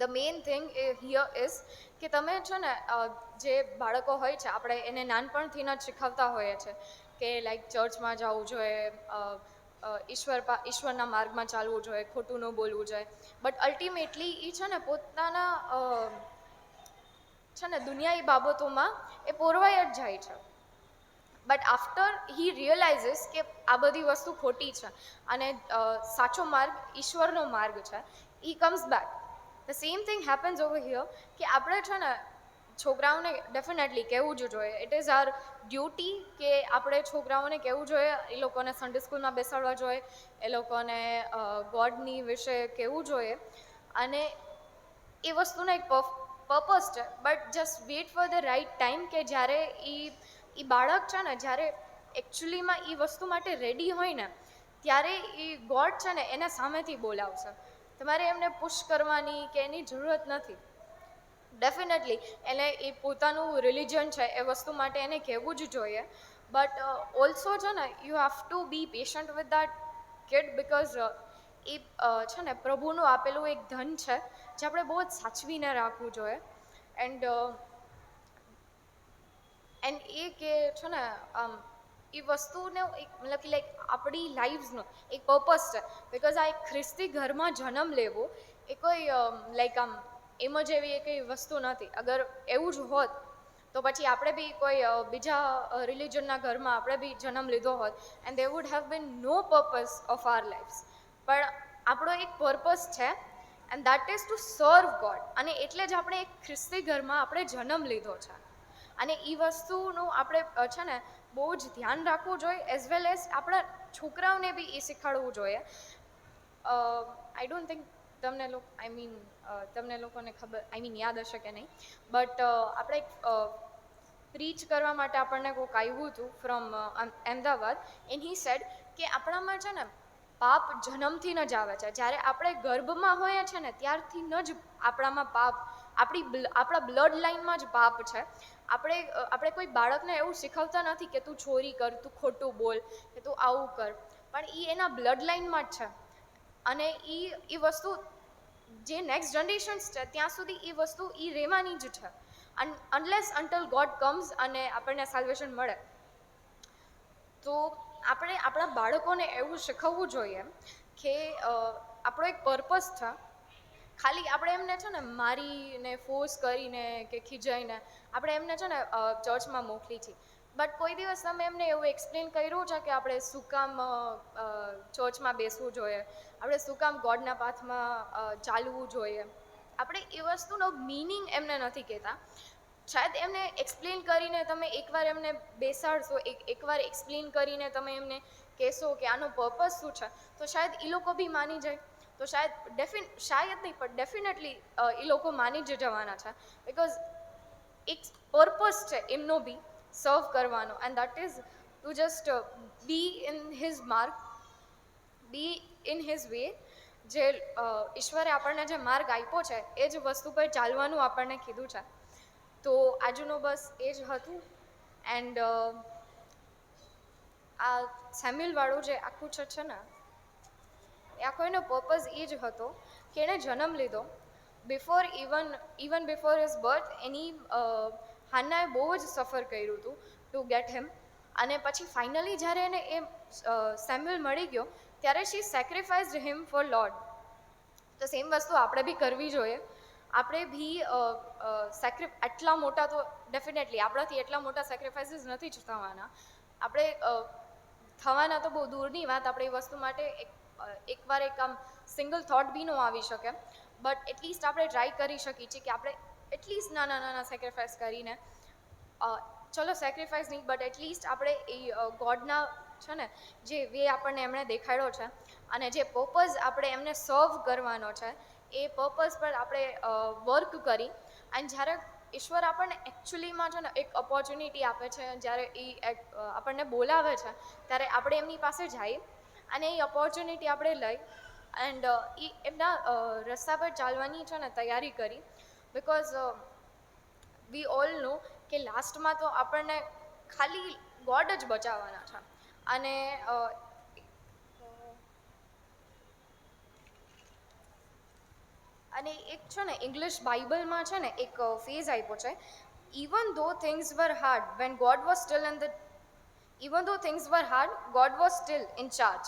The main thing here is કે તમે છે ને જે બાળકો હોય છે આપણે એને નાનપણથી જ શીખવતા હોઈએ છીએ કે લાઈક ચર્ચમાં જવું જોઈએ, ઈશ્વરના માર્ગમાં ચાલવું જોઈએ, ખોટું ન બોલવું જોઈએ. બટ અલ્ટિમેટલી એ છે ને પોતાના છે ને દુનિયાઈ બાબતોમાં એ પોરવાઈ જ જાય છે. બટ આફ્ટર હી રિયલાઇઝિસ કે આ બધી વસ્તુ ખોટી છે અને સાચો માર્ગ ઈશ્વરનો માર્ગ છે, he comes back. The same thing happens over here કે આપણે છે ને છોકરાઓને ડેફિનેટલી કહેવું જ જોઈએ. ઇટ ઇઝ આર ડ્યુટી કે આપણે છોકરાઓને કહેવું જોઈએ, એ લોકોને સન્ડે સ્કૂલમાં બેસાડવા જોઈએ, એ લોકોને ગોડની વિશે કહેવું જોઈએ. અને એ વસ્તુનો એક પર્પઝ છે. But just wait for the right time કે જ્યારે એ બાળક છે ને જ્યારે એકચ્યુઅલીમાં એ વસ્તુ માટે રેડી હોય ને ત્યારે એ ગોડ છે ને એને સામેથી બોલાવશે. તમારે એમને પુશ કરવાની કે એની જરૂરત નથી. ડેફિનેટલી એને એ પોતાનું રિલિજન છે એ વસ્તુ માટે એને કહેવું જ જોઈએ. બટ ઓલ્સો છે ને you have to be patient with that kid because એ છે ને પ્રભુનું આપેલું એક ધન છે જે આપણે બહુ જ સાચવીને રાખવું જોઈએ. એન્ડ એ કે છે ને એ વસ્તુને એક મતલબ કે લાઈક આપણી લાઈફ્સનો એક પર્પઝ છે. બિકોઝ આ એક ખ્રિસ્તી ઘરમાં જન્મ લેવો એ કોઈ લાઈક એમ જ એવી કંઈ વસ્તુ નથી. અગર એવું જ હોત તો પછી આપણે બી કોઈ બીજા રિલિજનના ઘરમાં આપણે બી જન્મ લીધો હોત and there would have been no purpose of our lives. પણ આપણો એક પર્પઝ છે and that is to serve God. અને એટલે જ આપણે એક ખ્રિસ્તી ઘરમાં આપણે જન્મ લીધો છે. અને એ વસ્તુનું આપણે છે ને બહુ જ ધ્યાન રાખવું જોઈએ, એઝ વેલ એઝ આપણા છોકરાઓને બી એ શીખવાડવું જોઈએ. આઈ ડોન્ટ થિંક તમને લોકોને ખબર યાદ હશે કે નહીં, બટ આપણે પ્રીચ કરવા માટે આપણને કોઈક આવ્યું હતું from Ahmedabad and he said કે આપણામાં છે ને પાપ જન્મથી ન જ આવે છે. જ્યારે આપણે ગર્ભમાં હોઈએ છીએ ને ત્યારથી ન જ આપણામાં પાપ આપણા બ્લડ લાઇનમાં જ પાપ છે. આપણે કોઈ બાળકને એવું શીખવતા નથી કે તું ચોરી કર, તું ખોટું બોલ, કે તું આવું કર, પણ એ એના બ્લડ લાઇનમાં જ છે. અને એ વસ્તુ જે નેક્સ્ટ જનરેશન્સ છે ત્યાં સુધી એ વસ્તુ એ રહેવાની જ છે અનલેસ અન્ટલ ગોડ કમ્સ અને આપણને સાલ્વેશન મળે. તો આપણે આપણા બાળકોને એવું શીખવવું જોઈએ કે આપણો એક પર્પઝ છે. ખાલી આપણે એમને છે ને મારીને ફોર્સ કરીને કે ખીજાઈને આપણે એમને છે ને ચર્ચમાં મોકલી છે. બટ કોઈ દિવસ તમે એમને એવું એક્સપ્લેન કર્યું છે કે આપણે શું કામ ચર્ચમાં બેસવું જોઈએ, આપણે શું કામ ગોડના પાથમાં ચાલવું જોઈએ? આપણે એ વસ્તુનો મિનિંગ એમને નથી કહેતા. શાયદ એમને એક્સપ્લેન કરીને તમે એકવાર એમને બેસાડશો, એકવાર એક્સપ્લેન કરીને તમે એમને કહેશો કે આનો પર્પઝ શું છે, તો શાયદ એ લોકો બી માની જાય. તો શાયદ નહીં પણ ડેફિનેટલી એ લોકો માની જ જવાના છે. બિકોઝ એક પર્પઝ છે એમનો બી સર્વ કરવાનો, and that is two just B in his માર્ગ, બી ઇન હિઝ વે. જે ઈશ્વરે આપણને જે માર્ગ આપ્યો છે એ જ વસ્તુ પર ચાલવાનું આપણને કીધું છે. તો આજનું બસ એ જ હતું. એન્ડ આ સેમ્યુઅલવાળું જે આખું છે ને એ આખો એનો પર્પઝ એ જ હતો કે એણે જન્મ લીધો ઇવન બિફોર હિઝ બર્થ. એની હાન્નાએ બહુ જ સફર કર્યું હતું ટુ ગેટ હિમ, અને પછી ફાઇનલી જ્યારે એને એ સેમ્યુઅલ મળી ગયો ત્યારે શી સેક્રિફાઇસ્ડ હિમ ફોર લોર્ડ. તો સેમ વસ્તુ આપણે બી કરવી જોઈએ. આપણે બી આટલા મોટા તો ડેફિનેટલી આપણાથી એટલા મોટા સેક્રિફાઇસીસ નથી જ થવાના. આપણે થવાના તો બહુ દૂરની વાત. આપણે એ વસ્તુ માટે એકવાર એક આમ સિંગલ થોટ બી ન આવી શકે, બટ એટલીસ્ટ આપણે ટ્રાય કરી શકીએ છીએ કે આપણે એટલીસ્ટ નાના સેક્રિફાઈસ કરીને, ચલો સેક્રિફાઈસ નહીં બટ એટલીસ્ટ આપણે એ ગોડના છે ને જે વે આપણને એમણે દેખાડ્યો છે અને જે પર્પઝ આપણે એમને સર્વ કરવાનો છે એ પર્પઝ પર આપણે વર્ક કરી. એન્ડ જ્યારે ઈશ્વર આપણને એકચ્યુઅલીમાં છે ને એક ઓપોર્ચ્યુનિટી આપે છે, જ્યારે એ આપણને બોલાવે છે ત્યારે આપણે એમની પાસે જઈએ અને એ ઓપોર્ચ્યુનિટી આપણે લઈ એન્ડ એ એમના રસ્તા પર ચાલવાની છે ને તૈયારી કરી. બિકોઝ વી ઓલ નો કે લાસ્ટમાં તો આપણને ખાલી ગોડ જ બચાવવાના છે. અને એક છે ને ઇંગ્લિશ બાઇબલમાં છે ને એક ફેઝ આપ્યો છે, even though things were hard when God was still in charge.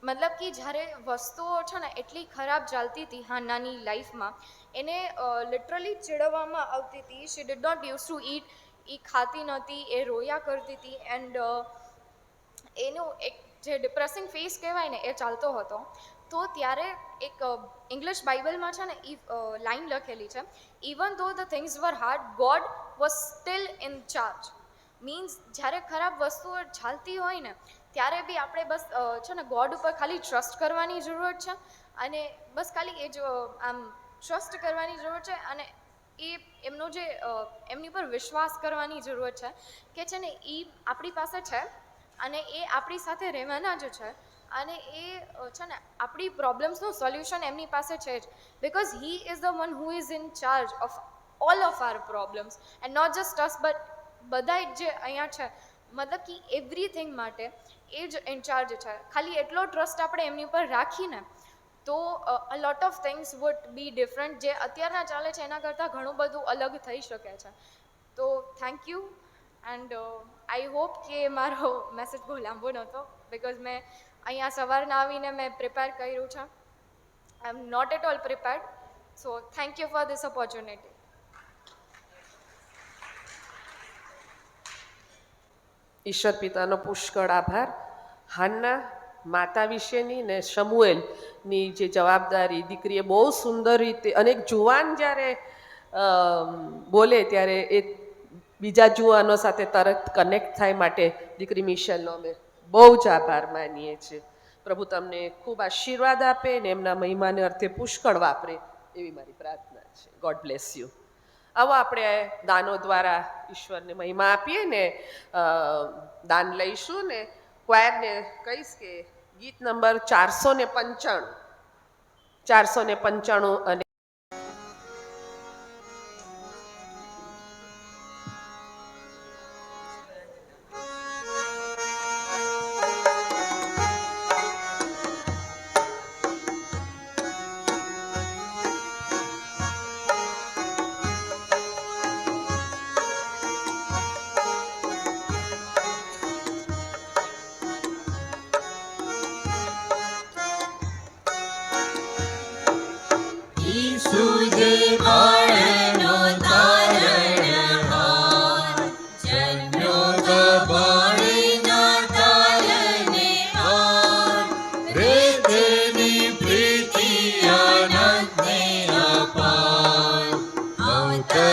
મતલબ કે જ્યારે વસ્તુઓ છે ને એટલી ખરાબ ચાલતી હતી હાન્નાની લાઈફમાં, એને લિટરલી ચીડવવામાં આવતી હતી. She did not use to eat, એ ખાતી નહોતી, એ રોયા કરતી હતી એન્ડ એનું એક જે ડિપ્રેસિંગ ફેસ કહેવાય ને એ ચાલતો હતો. તો ત્યારે એક ઇંગ્લિશ બાઇબલમાં છે ને એ લાઈન લખેલી છે, even though the things were hard God was still in charge. Means જ્યારે ખરાબ વસ્તુઓ ચાલતી હોય ને ત્યારે બી આપણે બસ છે ને ગોડ ઉપર ખાલી ટ્રસ્ટ કરવાની જરૂર છે અને બસ ખાલી એ જ આમ ટ્રસ્ટ કરવાની જરૂર છે અને એ એમનો જે એમની પર વિશ્વાસ કરવાની જરૂરત છે કે છે ને એ આપણી પાસે છે અને એ આપણી સાથે રહેવાના જ છે અને એ છે ને આપણી પ્રોબ્લેમ્સનું સોલ્યુશન એમની પાસે છે જ. Because he is the one who is in charge of all of our problems and not just us but બધા જે અહીંયા છે, મતલબ કે એવરીથિંગ માટે એ જ ઇન્ચાર્જ છે. ખાલી એટલો ટ્રસ્ટ આપણે એમની ઉપર રાખીને તો a lot of things would be different. જે અત્યારના ચાલે છે એના કરતાં ઘણું બધું અલગ થઈ શકે છે. તો thank you and I hope કે મારો મેસેજ બહુ લાંબો નહોતો, બિકોઝ મેં અહીંયા સવારના આવીને મેં પ્રિપેર કર્યું છે. I am not at all prepared. So thank you for this opportunity. ઈશ્વર પિતાનો પુષ્કળ આભાર. હાન્ના માતા વિશેની ને શમુએલની જે જવાબદારી દીકરીએ બહુ સુંદર રીતે, અને એક જુવાન જ્યારે બોલે ત્યારે એ બીજા જુવાનો સાથે તરત કનેક્ટ થાય માટે દીકરી મિશેલનો અમે બહુ જ આભાર માનીએ છીએ. પ્રભુ તમને ખૂબ આશીર્વાદ આપે ને એમના મહિમાને અર્થે પુષ્કળ વાપરે એવી મારી પ્રાર્થના છે. God bless you. આવો આપણે દાનો દ્વારા ઈશ્વરને મહિમા આપીએ ને દાન લઈશું ને ક્વાયરને કહીશ કે ગીત નંબર 495 અને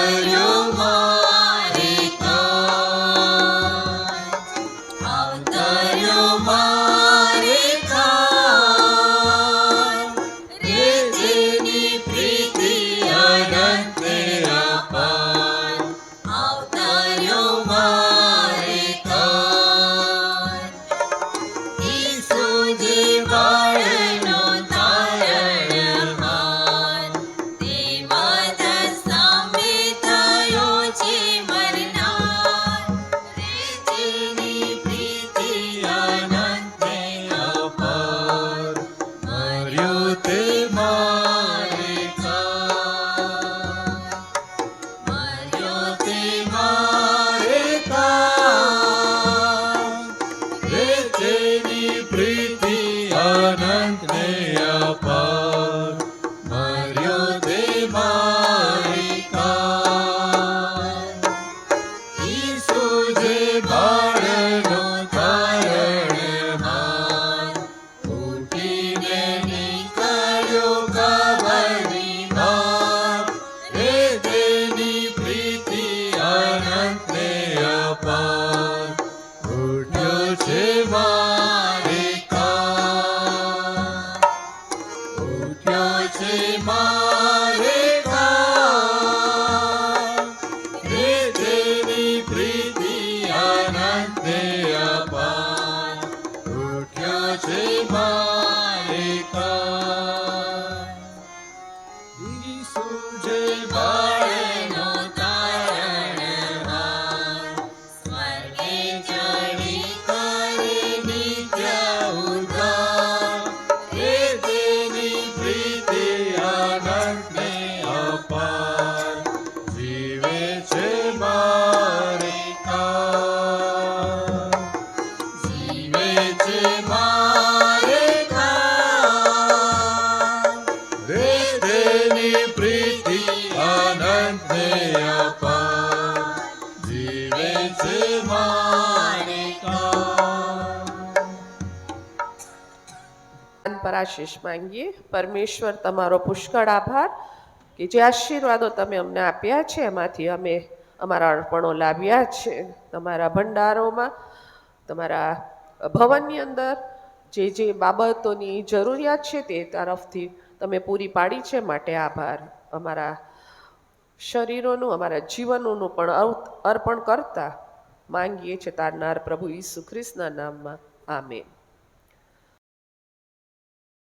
અવતર્યો મારે કાજ, અવતર્યો મારે કાજ, રે જેની પ્રીતિ અનંતે અપાર, અવતર્યો મારે કાજ, ઈસુજી બાળનો તારણહાર, તેમાં દશામે થયો છે મરનાર, રે જેની પ્રીતિ અનંતે અપાર, મર્યો તે મારે કાજ, મર્યો તે મારે કાજ, રે જેની પ્રીતિ અનંતને અપાર, મર્યો તે મારે કાજ, ઈસુ જે બાળનો તારણહાર, ઉઠીને નીકળ્યો કબરની બહાર, રે તેની પ્રીતિ અનંતને અપાર, ઉઠ્યો છે મારે કાજ, ઉઠ્યો છે મારે કાજ, રે તેની પ્રીતિ અનંતને અપાર, ઉઠ્યો છે મારે કાજ, ઈસુ જે બાળનો તારણહાર, સ્વર્ગે ચડી કરે નિત્ય ઉદ્ધાર, રે તેની પ્રીતિ અનંતને અપાર, જીવે છે મારે કાજ, જીવે છે મારે કાજ, રે તેની પ્રીતિ અનંતને અપાર, જીવે છે મારે કાજ. પર આશીષ માંગીએ. પરમેશ્વર તમારો પુષ્કળ આભાર કે જે આશીર્વાદો તમે અમને આપ્યા છે એમાંથી અમે અમારા અર્પણો લાવ્યા છે. તમારા ભંડારોમાં, તમારા ભવનની અંદર જે જે બાબતોની જરૂરિયાત છે તે તરફથી તમે પૂરી પાડી છે, માટે આભાર. અમારા શરીરોનું, અમારા જીવનોનું પણ અર્પણ કરતા માંગીએ છીએ તારનાર પ્રભુ ઈસુ ખ્રિસ્તના નામમાં. આમેન.